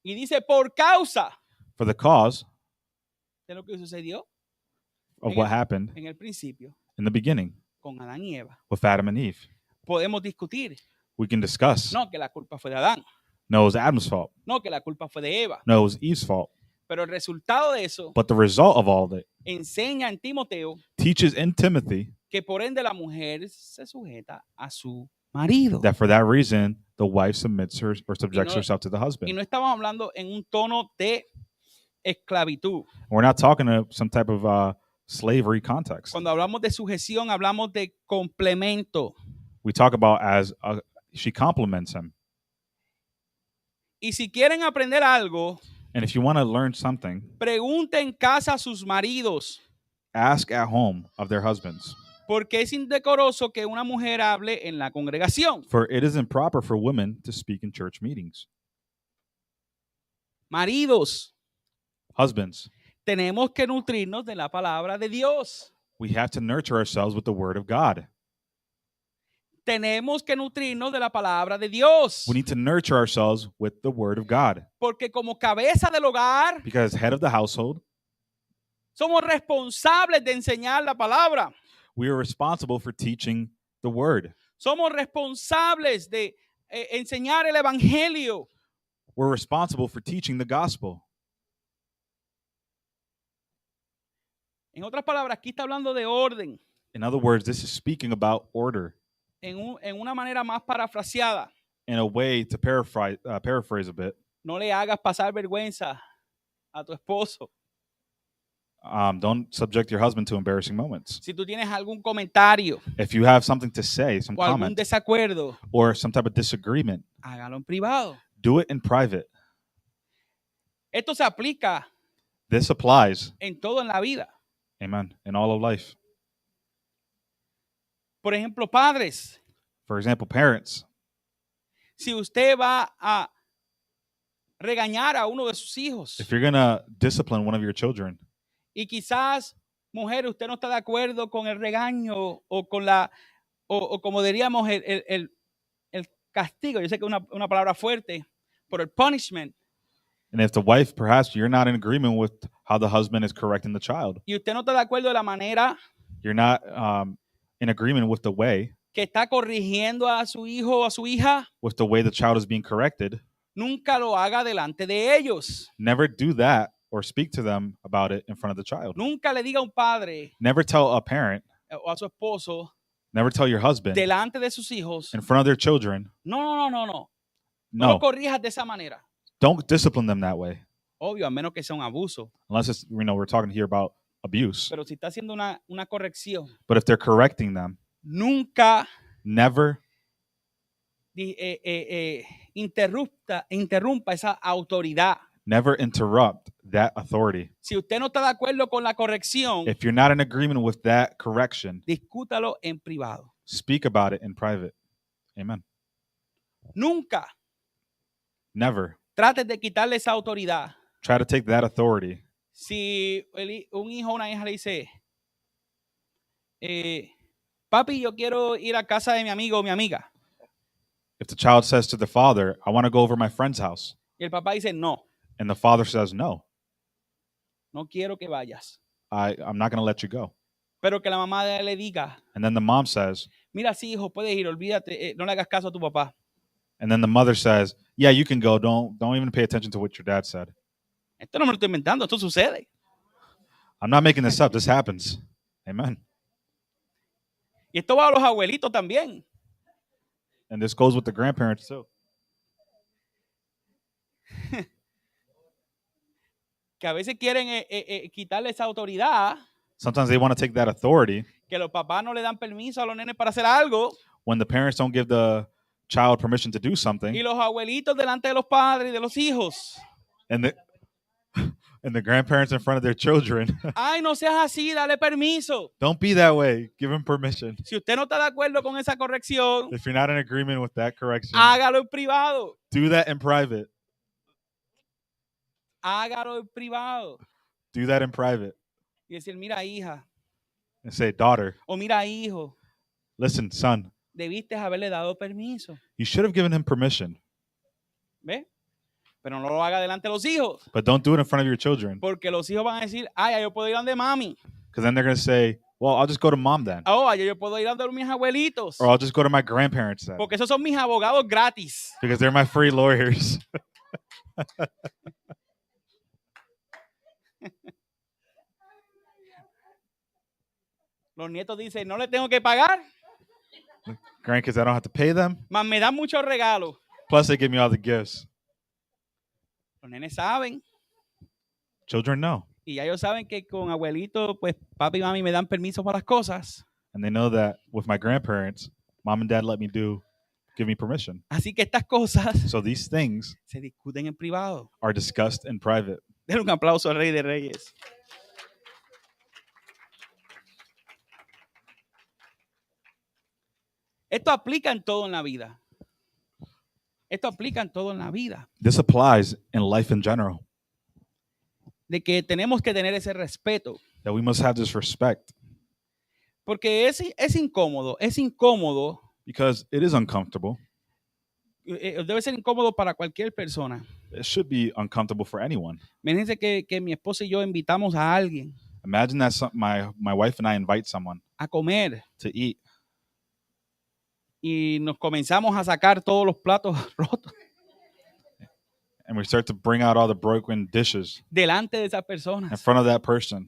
y dice por causa for the cause de lo que sucedió of what happened en el principio in the beginning con Adán y Eva. with Adam and Eve. Podemos discutir, We can discuss. no que la culpa fue de Adán, No, it was Adam's fault. no que la culpa fue de Eva, No, it was Eve's fault. pero el resultado de eso But the result of all of it enseña en Timoteo teaches in Timothy que por ende la mujer se sujeta a su marido. that for that reason, the wife submits her or subjects no- herself to the Y husband. no estamos hablando en un tono de esclavitud. We're not talking of some type of slavery context. Cuando hablamos de sujeción, hablamos de complemento. We talk about as she compliments him. Y si quieren aprender algo, And if you want to learn something, pregunten en casa a sus maridos, ask at home of their husbands. porque es indecoroso que una mujer hable en la congregación. For it is improper for women to speak in church meetings. Maridos, Husbands, tenemos que nutrirnos de la palabra de Dios. we have to nurture ourselves with the word of God. Tenemos que nutrirnos de la palabra de Dios. We need to nurture ourselves with the word of God. Porque como cabeza del hogar, Because as head of the household, somos responsables de enseñar la palabra. we are responsible for teaching the word. Somos responsables de enseñar el evangelio. We're responsible for teaching the gospel. En otras palabras, aquí está hablando de orden In other words, this is speaking about order en una manera más parafraseada. in a way to paraphrase a bit. No le hagas pasar vergüenza a tu esposo. Don't subject your husband to embarrassing moments. Si tú tienes algún comentario If you have something to say, some o algún comment, desacuerdo, or some type of disagreement, hágalo en privado. do it in private. Esto se aplica This applies, en todo en la vida. amen, in all of life. Por ejemplo, padres, For example, parents, si usted va a regañar a uno de sus hijos if you're going to discipline one of your children, y quizás, mujer, usted no está de acuerdo con el regaño o con la, o como diríamos, el castigo. Yo sé que es una palabra fuerte, pero el punishment. and if the wife, perhaps you're not in agreement with how the husband is correcting the child, Y usted no está de acuerdo de la manera you're not in agreement with the way que está corrigiendo a su hijo o a su hija, the child is being corrected, nunca lo haga delante de ellos. never do that or speak to them about it in front of the child. Nunca le diga a un padre Never tell a parent, o a su esposo never tell your husband delante de sus hijos, in front of their children, no. No lo no, corrijas de esa manera. don't discipline them that way. Obvio, a menos que sea un abuso. Unless it's, we're talking here about abuse. Pero si está haciendo una corrección, But if they're correcting them, nunca never interrumpa esa autoridad. never interrupt that authority. Si usted no está de acuerdo con la corrección, If you're not in agreement with that correction, discútalo en privado. speak about it in private. Amen. Nunca Never trates de quitarle esa autoridad. try to take that authority. Si un hijo o una hija le dice, papi, yo quiero ir a casa de mi amigo o mi amiga. If the child says to the father, I want to go over to my friend's house, Y el papá dice, no, and the father says, no, no quiero que vayas. I'm not going to let you go. Pero que la mamá de él le diga, And then the mom says, mira, sí, hijo, puedes ir, olvídate, no le hagas caso a tu papá. and then the mother says, yeah, you can go. Don't even pay attention to what your dad said. Esto no me lo estoy inventando, esto sucede. I'm not making this up. This happens. Amen. Y esto va a los abuelitos también. And this goes with the grandparents too. Que a veces quieren quitarle esa autoridad, Sometimes they want to take that authority que los papás no le dan permiso a los nenes para hacer algo, when the parents don't give the child permission to do y something, los abuelitos delante de los padres y de los hijos. and the grandparents in front of their children. Ay, no seas así, dale permiso. Don't be that way. Give them permission. Si usted no está de acuerdo con esa corrección, If you're not in agreement with that correction, hágalo en privado. do that in private. Hágalo en privado. Do that in private. Y decir, mira, hija, And say, daughter, o mira, hijo, listen, son, debiste haberle dado permiso. you should have given him permission, ¿Ve? Pero no lo haga delante de los hijos. but don't do it in front of your children. Porque los hijos van a decir, ay, yo puedo ir donde mami. Because then they're going to say, well, I'll just go to mom then. Oh, yo puedo ir donde mis abuelitos. Or I'll just go to my grandparents then. Porque esos son mis abogados gratis. Because they're my free lawyers. Los nietos dicen, no le tengo que pagar, Grandkids, I don't have to pay them. más me dan muchos regalos. Plus, they give me all the gifts. Los nenes saben. Children know. Y ya ellos saben que con abuelito, pues papi y mami me dan permiso para las cosas. And they know that with my grandparents, mom and dad let me give me permission. Así que estas cosas So these things se discuten en privado. are discussed in private. Denle un aplauso al Rey de Reyes. Esto aplica en todo en la vida. Esto aplica en todo en la vida. This applies in life in general, De que tenemos que tener ese respeto. that we must have this respect, Porque es incómodo. Es incómodo. because it is uncomfortable. Debe ser incómodo para cualquier persona. It should be uncomfortable for anyone. Imagínense que mi esposa y yo invitamos a alguien Imagine that my wife and I invite someone a comer to eat, y nos comenzamos a sacar todos los platos rotos and we start to bring out all the broken dishes delante de esas in personas. front of that person.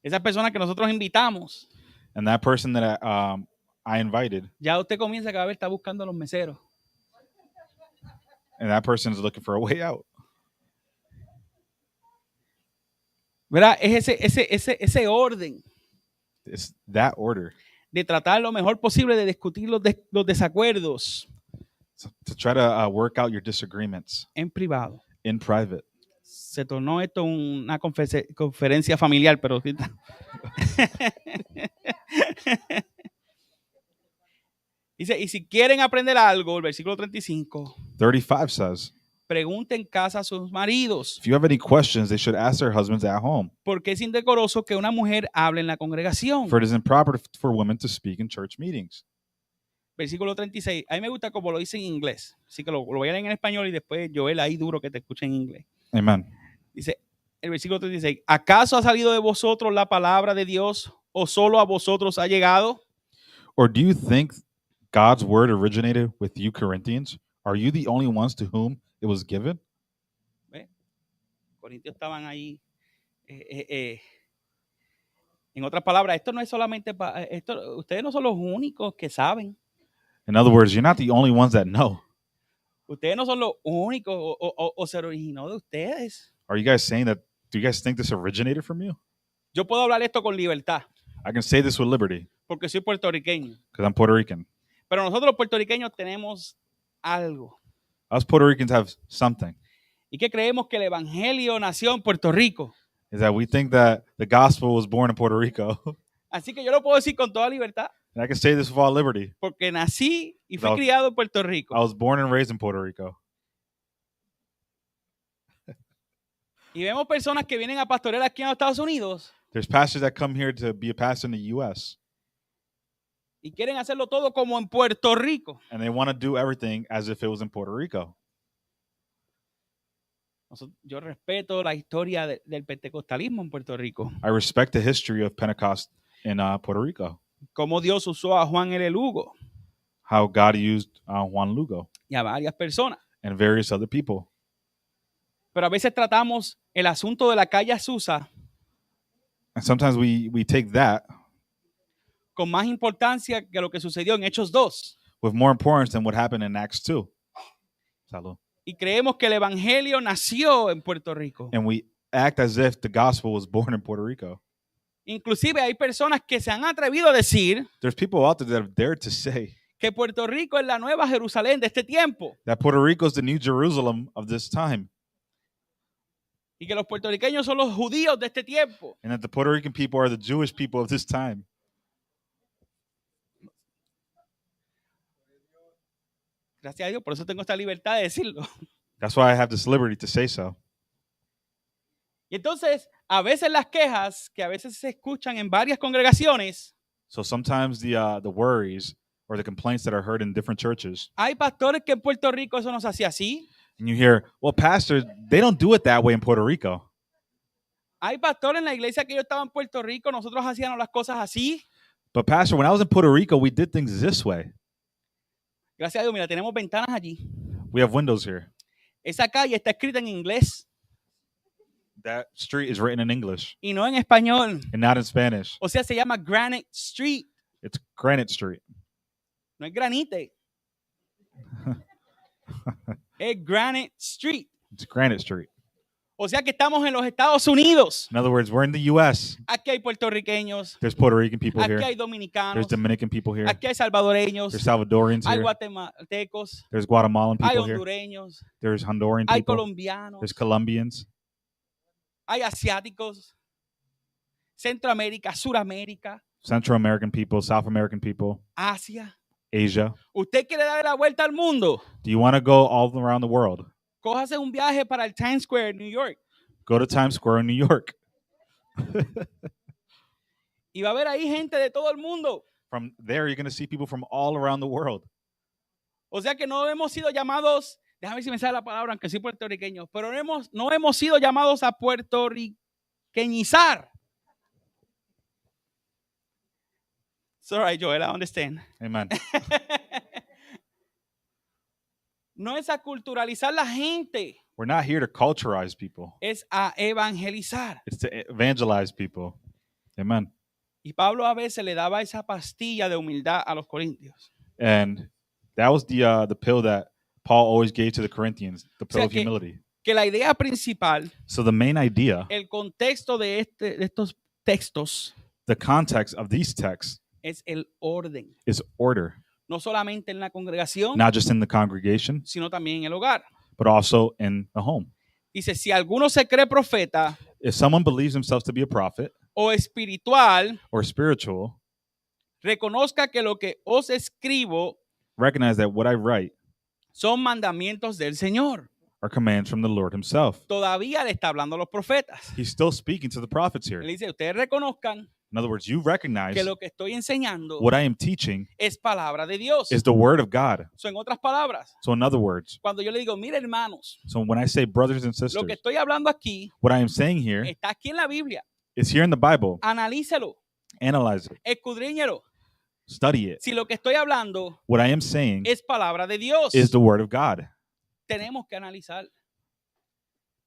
Esas personas que nosotros invitamos, And that person that I invited, ya usted comienza cada vez está buscando a los meseros. and that person is looking for a way out. ¿Verdad? Es ese orden It's that order de tratar lo mejor posible de discutir los desacuerdos to try to work out your disagreements en privado. in private. Se tornó esto una conferencia familiar, pero dice, y si quieren aprender algo, el versículo 35, 35 says, pregunten en casa a sus maridos, if you have any questions, they should ask their husbands at home, porque es indecoroso que una mujer hable en la congregación. for it is improper for women to speak in church meetings. Versículo 36, a mí me gusta como lo dice en inglés, así que lo voy a leer en español y después Joel ahí duro que te escuche en inglés. Amen. Dice el versículo 36, ¿acaso ha salido de vosotros la palabra de Dios o solo a vosotros ha llegado? Or do you think God's word originated with you, Corinthians? Are you the only ones to whom it was given? ¿Ve? Corintios estaban ahí. En otras palabras, esto no es solamente ustedes no son los únicos que saben. In other words, you're not the only ones that know. Ustedes no son los únicos o se originó de ustedes. Are you guys saying that? Do you guys think this originated from you? Yo puedo hablar esto con libertad I can say this with liberty porque soy puertorriqueño. because I'm Puerto Rican. Pero nosotros los puertorriqueños tenemos algo. Us Puerto Ricans have something. Y que creemos que el evangelio nació en Puerto Rico. Is that we think that the gospel was born in Puerto Rico. Así que yo lo puedo decir con toda libertad And I can say this with all liberty. porque nací y fui No. criado en Puerto Rico. I was born and raised in Puerto Rico. Y vemos personas que vienen a pastorear aquí en los Estados Unidos There's pastors that come here to be a pastor in the U.S. y quieren hacerlo todo como en Puerto Rico. and they want to do everything as if it was in Puerto Rico. Yo respeto la historia del pentecostalismo en Puerto Rico. I respect the history of Pentecost in Puerto Rico. Cómo Dios usó a Juan L. Lugo How God used Juan Lugo y a varias personas. and various other people. Pero a veces tratamos el asunto de la calle Azusa And sometimes we take that con más importancia que lo que sucedió en Hechos 2. with more importance than what happened in Acts 2. Salud. Y creemos que el evangelio nació en Puerto Rico. And we act as if the gospel was born in Puerto Rico. Inclusive hay personas que se han atrevido a decir There's people out there that have dared to say que Puerto Rico es la nueva Jerusalén de este tiempo that Puerto Rico is the new Jerusalem of this time, y que los puertorriqueños son los judíos de este tiempo. and that the Puerto Rican people are the Jewish people of this time. Gracias a Dios, por eso tengo esta libertad de decirlo. That's why I have this liberty to say so. Y entonces, a veces las quejas que a veces se escuchan en varias congregaciones, So sometimes the worries or the complaints that are heard in different churches, hay pastores que en Puerto Rico eso no se hacía así. and you hear, well, pastors, they don't do it that way in Puerto Rico. Hay pastores en la iglesia que yo estaba en Puerto Rico, nosotros hacíamos las cosas así. But pastor, when I was in Puerto Rico, we did things this way. Gracias a Dios, mira, tenemos ventanas allí. We have windows here. Esa calle está escrita en inglés That street is written in English y no en español. and not in Spanish. O sea, se llama Granite Street, It's Granite Street. no es Granite. Es Granite Street. It's Granite Street. O sea que estamos en los Estados Unidos. In other words, we're in the U.S. Aquí hay puertorriqueños, There's Puerto Rican people aquí here. hay dominicanos, There's Dominican people here. aquí hay salvadoreños, There's Salvadorians hay here. guatemaltecos, There's Guatemalan hay people here. hondureños, There's Honduran hay people. colombianos, There's Colombians. hay asiáticos, Centroamérica, Suramérica, Central American people, South American people, Asia. Asia. ¿Usted quiere darle la vuelta al mundo? Do you want to go all around the world? Cójase un viaje para el Times Square en New York Go to Times Square in New York. y va a ver ahí gente de todo el mundo. From there, you're going to see people from all around the world. O sea que no hemos sido llamados, déjame ver si me sale la palabra, aunque soy puertorriqueño, pero no hemos sido llamados a puertorriqueñizar. It's all right, Joel, I understand. Amen. No es a culturalizar la gente, We're not here to culturize people. es a evangelizar. It's to evangelize people. Amen. Y Pablo a veces le daba esa pastilla de humildad a los corintios. And that was the pill that Paul always gave to the Corinthians, the pill sea of que- humility. Que la idea principal, So the main idea, el contexto de estos textos the context of these texts es el orden. is order, No solamente en la congregación, not just in the congregation, sino también en el hogar. but also in the home. Dice, si alguno se cree profeta If someone believes himself to be a prophet o espiritual, or spiritual, reconozca que lo que os escribo recognize that what I write son mandamientos del Señor. are commands from the Lord himself. Todavía le está hablando a los profetas. He's still speaking to the prophets here. Él dice, ustedes reconozcan In other words, you recognize que lo que estoy enseñando what I am teaching es palabra de Dios. is the word of God. So, en otras palabras, So in other words, cuando yo le digo, mire hermanos, so when I say brothers and lo sisters, que estoy hablando aquí what I am saying here está aquí en la Biblia. is here in the Bible. Analícelo, Analyze it. escudriñelo. Study it. Si lo que estoy hablando What I am saying es palabra de Dios, is the word of God. tenemos que analizar.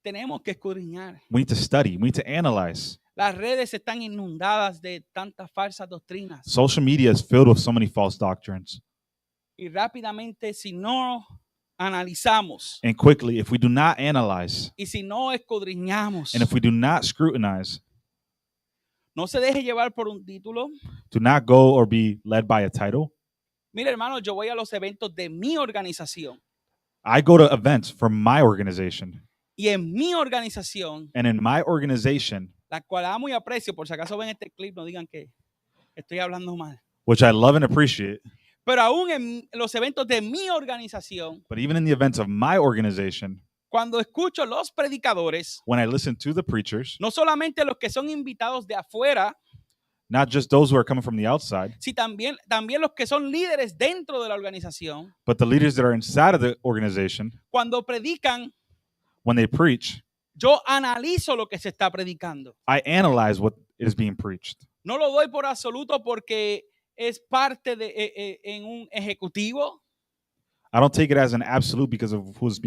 Tenemos que escudriñar. We need to study. We need to analyze. Las redes están inundadas de tantas falsas doctrinas. Social media is filled with so many false doctrines. Y rápidamente, si no analizamos And quickly, if we do not analyze y si no escudriñamos, and if we do not scrutinize, no se deje llevar por un título. do not go or be led by a title. Mire, hermano, yo voy a los eventos de mi organización. I go to events for my organization. Y en mi organización, And in my organization, la cual amo y aprecio, por si acaso ven este clip, no digan que estoy hablando mal. which I love and appreciate, Pero aún en los eventos de mi organización, but even in the events of my organization, Cuando escucho los predicadores, when I listen to the preachers, no solamente los que son invitados de afuera, not just those who are coming from the outside, sino también los que son líderes dentro de la organización, but the leaders that are inside of the organization, cuando predican, when they preach, yo analizo lo que se está predicando. I analyze what is being preached. No lo doy por absoluto porque es parte de en un ejecutivo. I don't take it as an absolute because of who's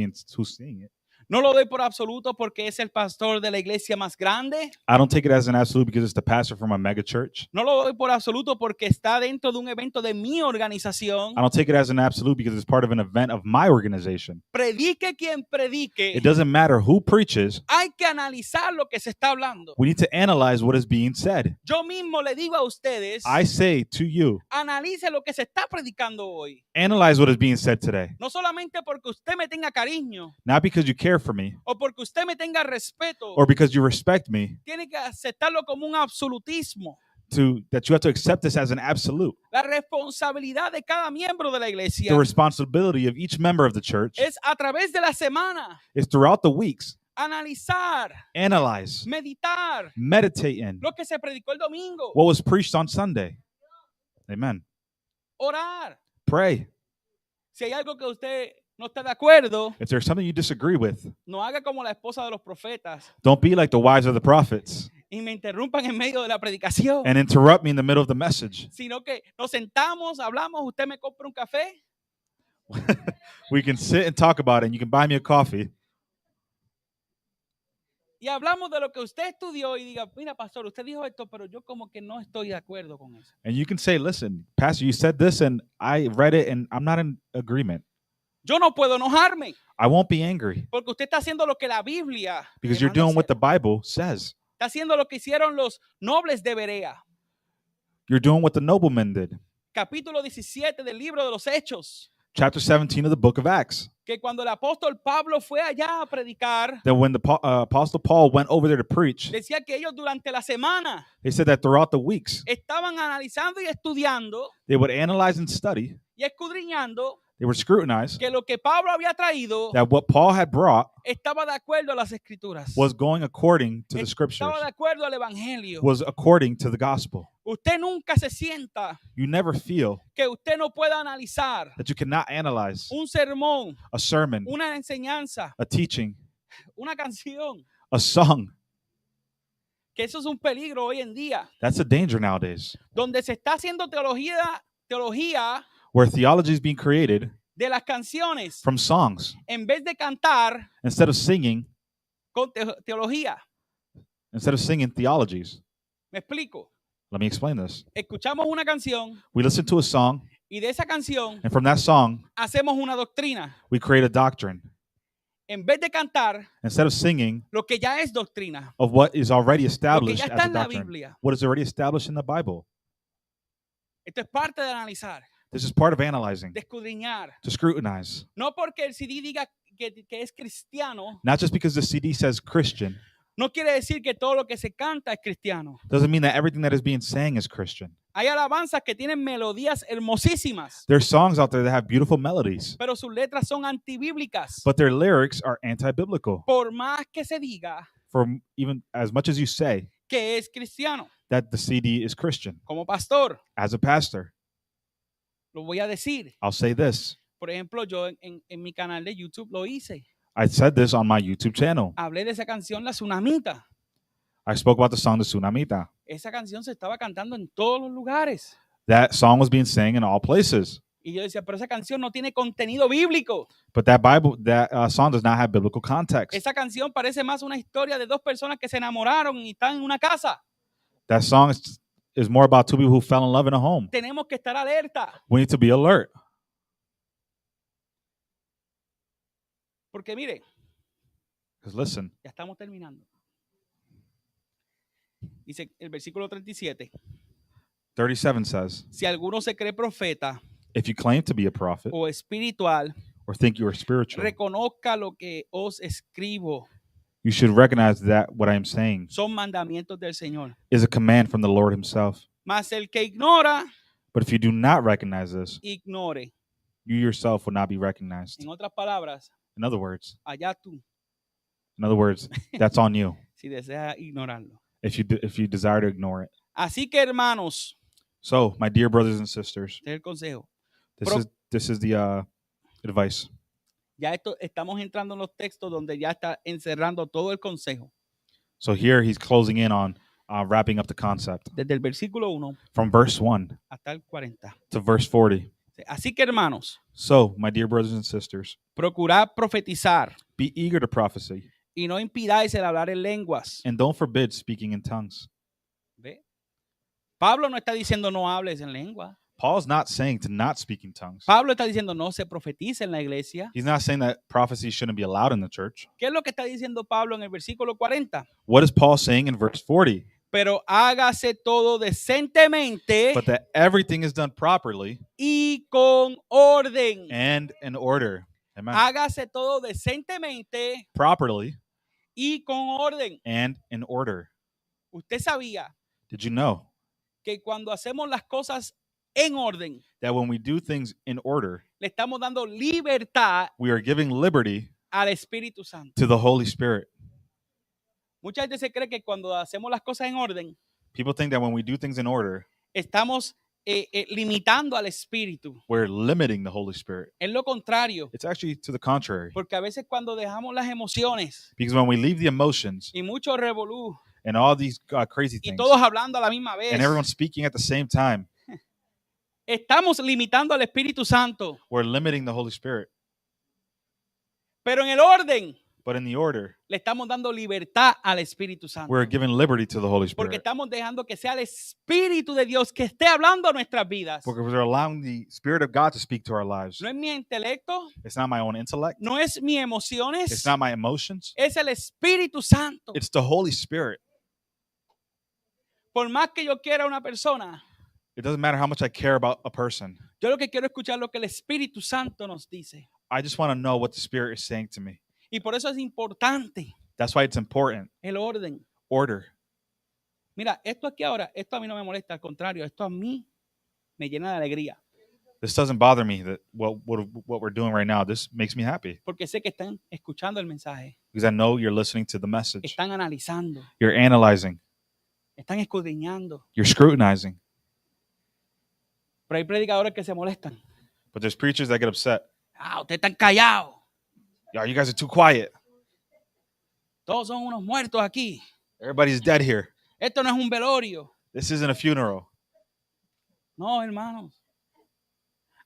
saying it. No lo doy por absoluto porque es el pastor de la iglesia más grande. I don't take it as an absolute because it's the pastor from a mega church. No lo doy por absoluto porque está dentro de un evento de mi organización. I don't take it as an absolute because it's part of an event of my organization. Predique quien predique. It doesn't matter who preaches. Hay que analizar lo que se está hablando. We need to analyze what is being said. Yo mismo le digo a ustedes, I say to you, analice lo que se está predicando hoy. analyze what is being said today. No solamente porque usted me tenga cariño Not because you care for me o porque usted me tenga respeto, or because you respect me, tiene que aceptarlo como un absolutismo. that you have to accept this as an absolute. La responsabilidad de cada miembro de la iglesia The responsibility of each member of the church es a través de la semana is throughout the weeks, analizar, analyze, meditar meditate in lo que se predicó el domingo, what was preached on Sunday. Amen. orar. Pray. Si hay algo que usted no está de acuerdo, If there's something you disagree with, no haga como la esposa de los profetas don't be like the wives of the prophets y me interrumpan en medio de la predicación, and interrupt me in the middle of the message. sino que nos sentamos, hablamos, usted me compra un café We can sit and talk about it, and you can buy me a coffee, y hablamos de lo que usted estudió y diga, mira, pastor, usted dijo esto, pero yo como que no estoy de acuerdo con eso. and you can say, listen, Pastor, you said this, and I read it, and I'm not in agreement. Yo no puedo enojarme I won't be angry porque usted está haciendo lo que la Biblia because le you're manda doing what hacer. the Bible says. Está haciendo lo que hicieron los nobles de Berea. You're doing what the nobleman did. Capítulo 17 del libro de los Hechos. Chapter 17 of the book of Acts. Que cuando el apóstol Pablo fue allá a predicar, That when the Apostle Paul went over there to preach, decía que ellos durante la semana they said that throughout the weeks, estaban analizando y estudiando they would analyze and study, y escudriñando they would scrutinize que lo que Pablo había traído that what Paul had brought estaba de acuerdo a las escrituras. was going according to the scriptures, Estaba de acuerdo al evangelio. was according to the gospel. Usted nunca se sienta You never feel que usted no pueda analizar that you cannot analyze un sermón, a sermon, una enseñanza, a teaching, una canción. a song. Que eso es un peligro hoy en día, That's a danger nowadays, donde se está haciendo teología where theology is being created de las canciones from songs en vez de cantar instead of singing, con teología. instead of singing theologies. Me explico. Let me explain this. Escuchamos una canción We listen to a song, y de esa canción and from that song, hacemos una doctrina. we create a doctrine En vez de cantar instead of singing lo que ya es doctrina, of what is already lo que established ya as está a en la doctrine. Biblia. What is already established in the Bible. Esto es parte de analizar, This is part of analyzing, de escudriñar. to scrutinize. No porque el CD diga que es cristiano, Not just because the CD says Christian, no quiere decir que todo lo que se canta es cristiano. doesn't mean that everything that is being sang is Christian. Hay alabanzas que tienen melodías hermosísimas, There's songs out there that have beautiful melodies, pero sus letras son antibíblicas. but their lyrics are anti-biblical. Por más que se diga For even as much as you say que es cristiano, that the CD is Christian, como pastor, as a pastor, lo voy a decir. I'll say this. Por ejemplo, yo en mi canal de YouTube lo hice. I said this on my YouTube channel. Hablé de esa canción, La Tsunamita. I spoke about the song The Tsunamita. Esa canción se estaba cantando en todos los lugares. That song was being sang in all places. Y yo decía, pero esa canción no tiene contenido bíblico. But that song does not have biblical context. Esa canción parece más una historia de dos personas que se enamoraron y están en una casa. That song is more about two people who fell in love in a home. Tenemos que estar alerta. We need to be alert. Porque mire, Because listen, ya estamos terminando. Dice el versículo 37. 37 says, Si alguno se cree profeta if you claim to be a prophet o espiritual, or think you are spiritual, reconozca lo que os escribo. you should recognize that what I am saying Son mandamientos del Señor. is a command from the Lord himself. Mas el que ignora, But if you do not recognize this, ignore. you yourself will not be recognized. En otras palabras, In other words, allá tú. In other words, that's on you si desea ignorarlo. if you desire to ignore it. Así que, hermanos, So, my dear brothers and sisters, este es el consejo. this is the advice. Ya estamos entrando en los textos donde ya está encerrando todo el consejo. So here he's closing in on wrapping up the concept Desde el versículo 1 from verse 1 hasta el 40. to verse 40. Así que, hermanos, So, my dear brothers and sisters, procurad profetizar be eager to prophecy y no impidáis el hablar en lenguas. and don't forbid speaking in tongues. ¿Ve? Pablo no está diciendo no hables en lengua. Paul's not saying to not speak in tongues. Pablo está diciendo no se profetice en la iglesia. He's not saying that prophecy shouldn't be allowed in the church. ¿Qué es lo que está diciendo Pablo en el versículo 40? What is Paul saying in verse 40? Pero hágase todo decentemente But that everything is done properly y con orden. and in order. Amen. Hágase todo decentemente Properly y con orden. and in order. Usted sabía Did you know que cuando hacemos las cosas en orden, that when we do things in order, le estamos dando libertad we are giving liberty al Espíritu Santo? to the Holy Spirit? Mucha gente se cree que cuando hacemos las cosas en orden, People think that when we do things in order, estamos limitando al Espíritu. we're limiting the Holy Spirit. Es lo contrario, It's actually to the contrary. porque a veces cuando dejamos las emociones Because when we leave the emotions y mucho revolú and all these crazy y things, todos hablando a la misma vez, and everyone speaking at the same time, estamos limitando al Espíritu Santo. we're limiting the Holy Spirit. Pero en el orden But in the order, le estamos dando libertad al Espíritu Santo. we're giving liberty to the Holy Porque Spirit. estamos dejando que sea el Espíritu de Dios que esté hablando a nuestras vidas. Because we're allowing the Spirit of God to speak to our lives. No es mi intelecto, It's not my own intellect. no es mis emociones, It's not my emotions. es el Espíritu Santo. It's the Holy Spirit. Por más que yo quiera a una persona, It doesn't matter how much I care about a person. yo lo que quiero es escuchar lo que el Espíritu Santo nos dice. I just want to know what the Spirit is saying to me. Y por eso es importante That's why it's important. el orden. Order. Mira, esto aquí ahora, esto a mí no me molesta, al contrario, esto a mí me llena de alegría. This doesn't bother me that what we're doing right now. This makes me happy Porque sé que están escuchando el mensaje, because I know you're listening to the message. están analizando, You're analyzing. están escudriñando. You're scrutinizing. Pero hay predicadores que se molestan. But there's preachers that get upset. Ah, ustedes están callados. Yo, you guys are too quiet. Todos son unos muertos aquí. Everybody's dead here. Esto no es un velorio. This isn't a funeral. No, hermanos.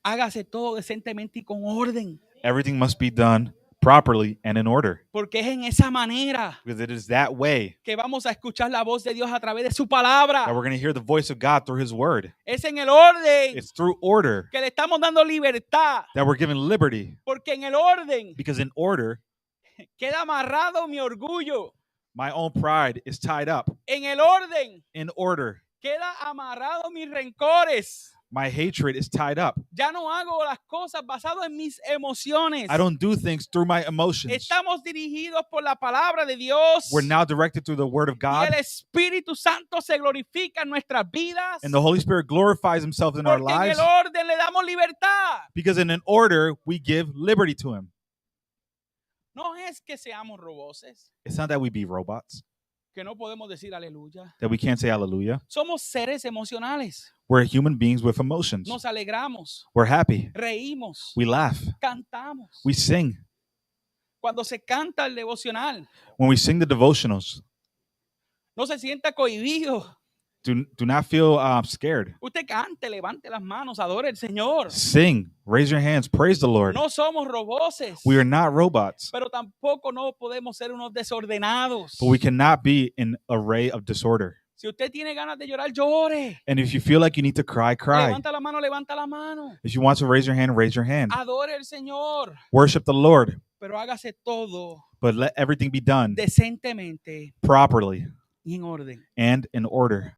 Hágase todo decentemente y con orden. Everything must be done properly and in order Porque es en esa manera because it is that way que vamos a escuchar la voz de Dios a través de su that palabra. we're going to hear the voice of God through His Word. Es en el orden It's through order que le estamos dando libertad. that we're given liberty Porque en el orden because in order, queda amarrado mi orgullo. my own pride is tied up. En el orden In order, queda amarrado mis rencores. my hatred is tied up. Ya no hago las cosas basadas en mis emociones. I don't do things through my emotions. Estamos dirigidos por la palabra de Dios. We're now directed through the Word of Y God, el Espíritu Santo se glorifica en nuestras vidas. and the Holy Spirit glorifies Himself in our Porque en lives el orden le damos libertad. because in an order, we give liberty to Him. No es que seamos roboces, It's not that we be robots, que no podemos decir aleluya. that we can't say hallelujah. Somos seres emocionales. We're human beings with emotions. Nos alegramos, We're happy. reímos, We laugh. cantamos. We sing. Cuando se canta el devocional, When we sing the devotionals, no se sienta cohibido. do not feel scared. Usted cante, levante las manos, adore al Señor. Sing. Raise your hands. Praise the Lord. No somos roboces, We are not robots, pero tampoco no podemos ser unos desordenados. but we cannot be an array of disorder. Si usted tiene ganas de llorar, llore. And if you feel like you need to cry, cry. Levanta la mano, levanta la mano. If you want to raise your hand, raise your hand. Adore al Señor, Worship the Lord, pero hágase todo but let everything be done decentemente properly y en orden. and in order.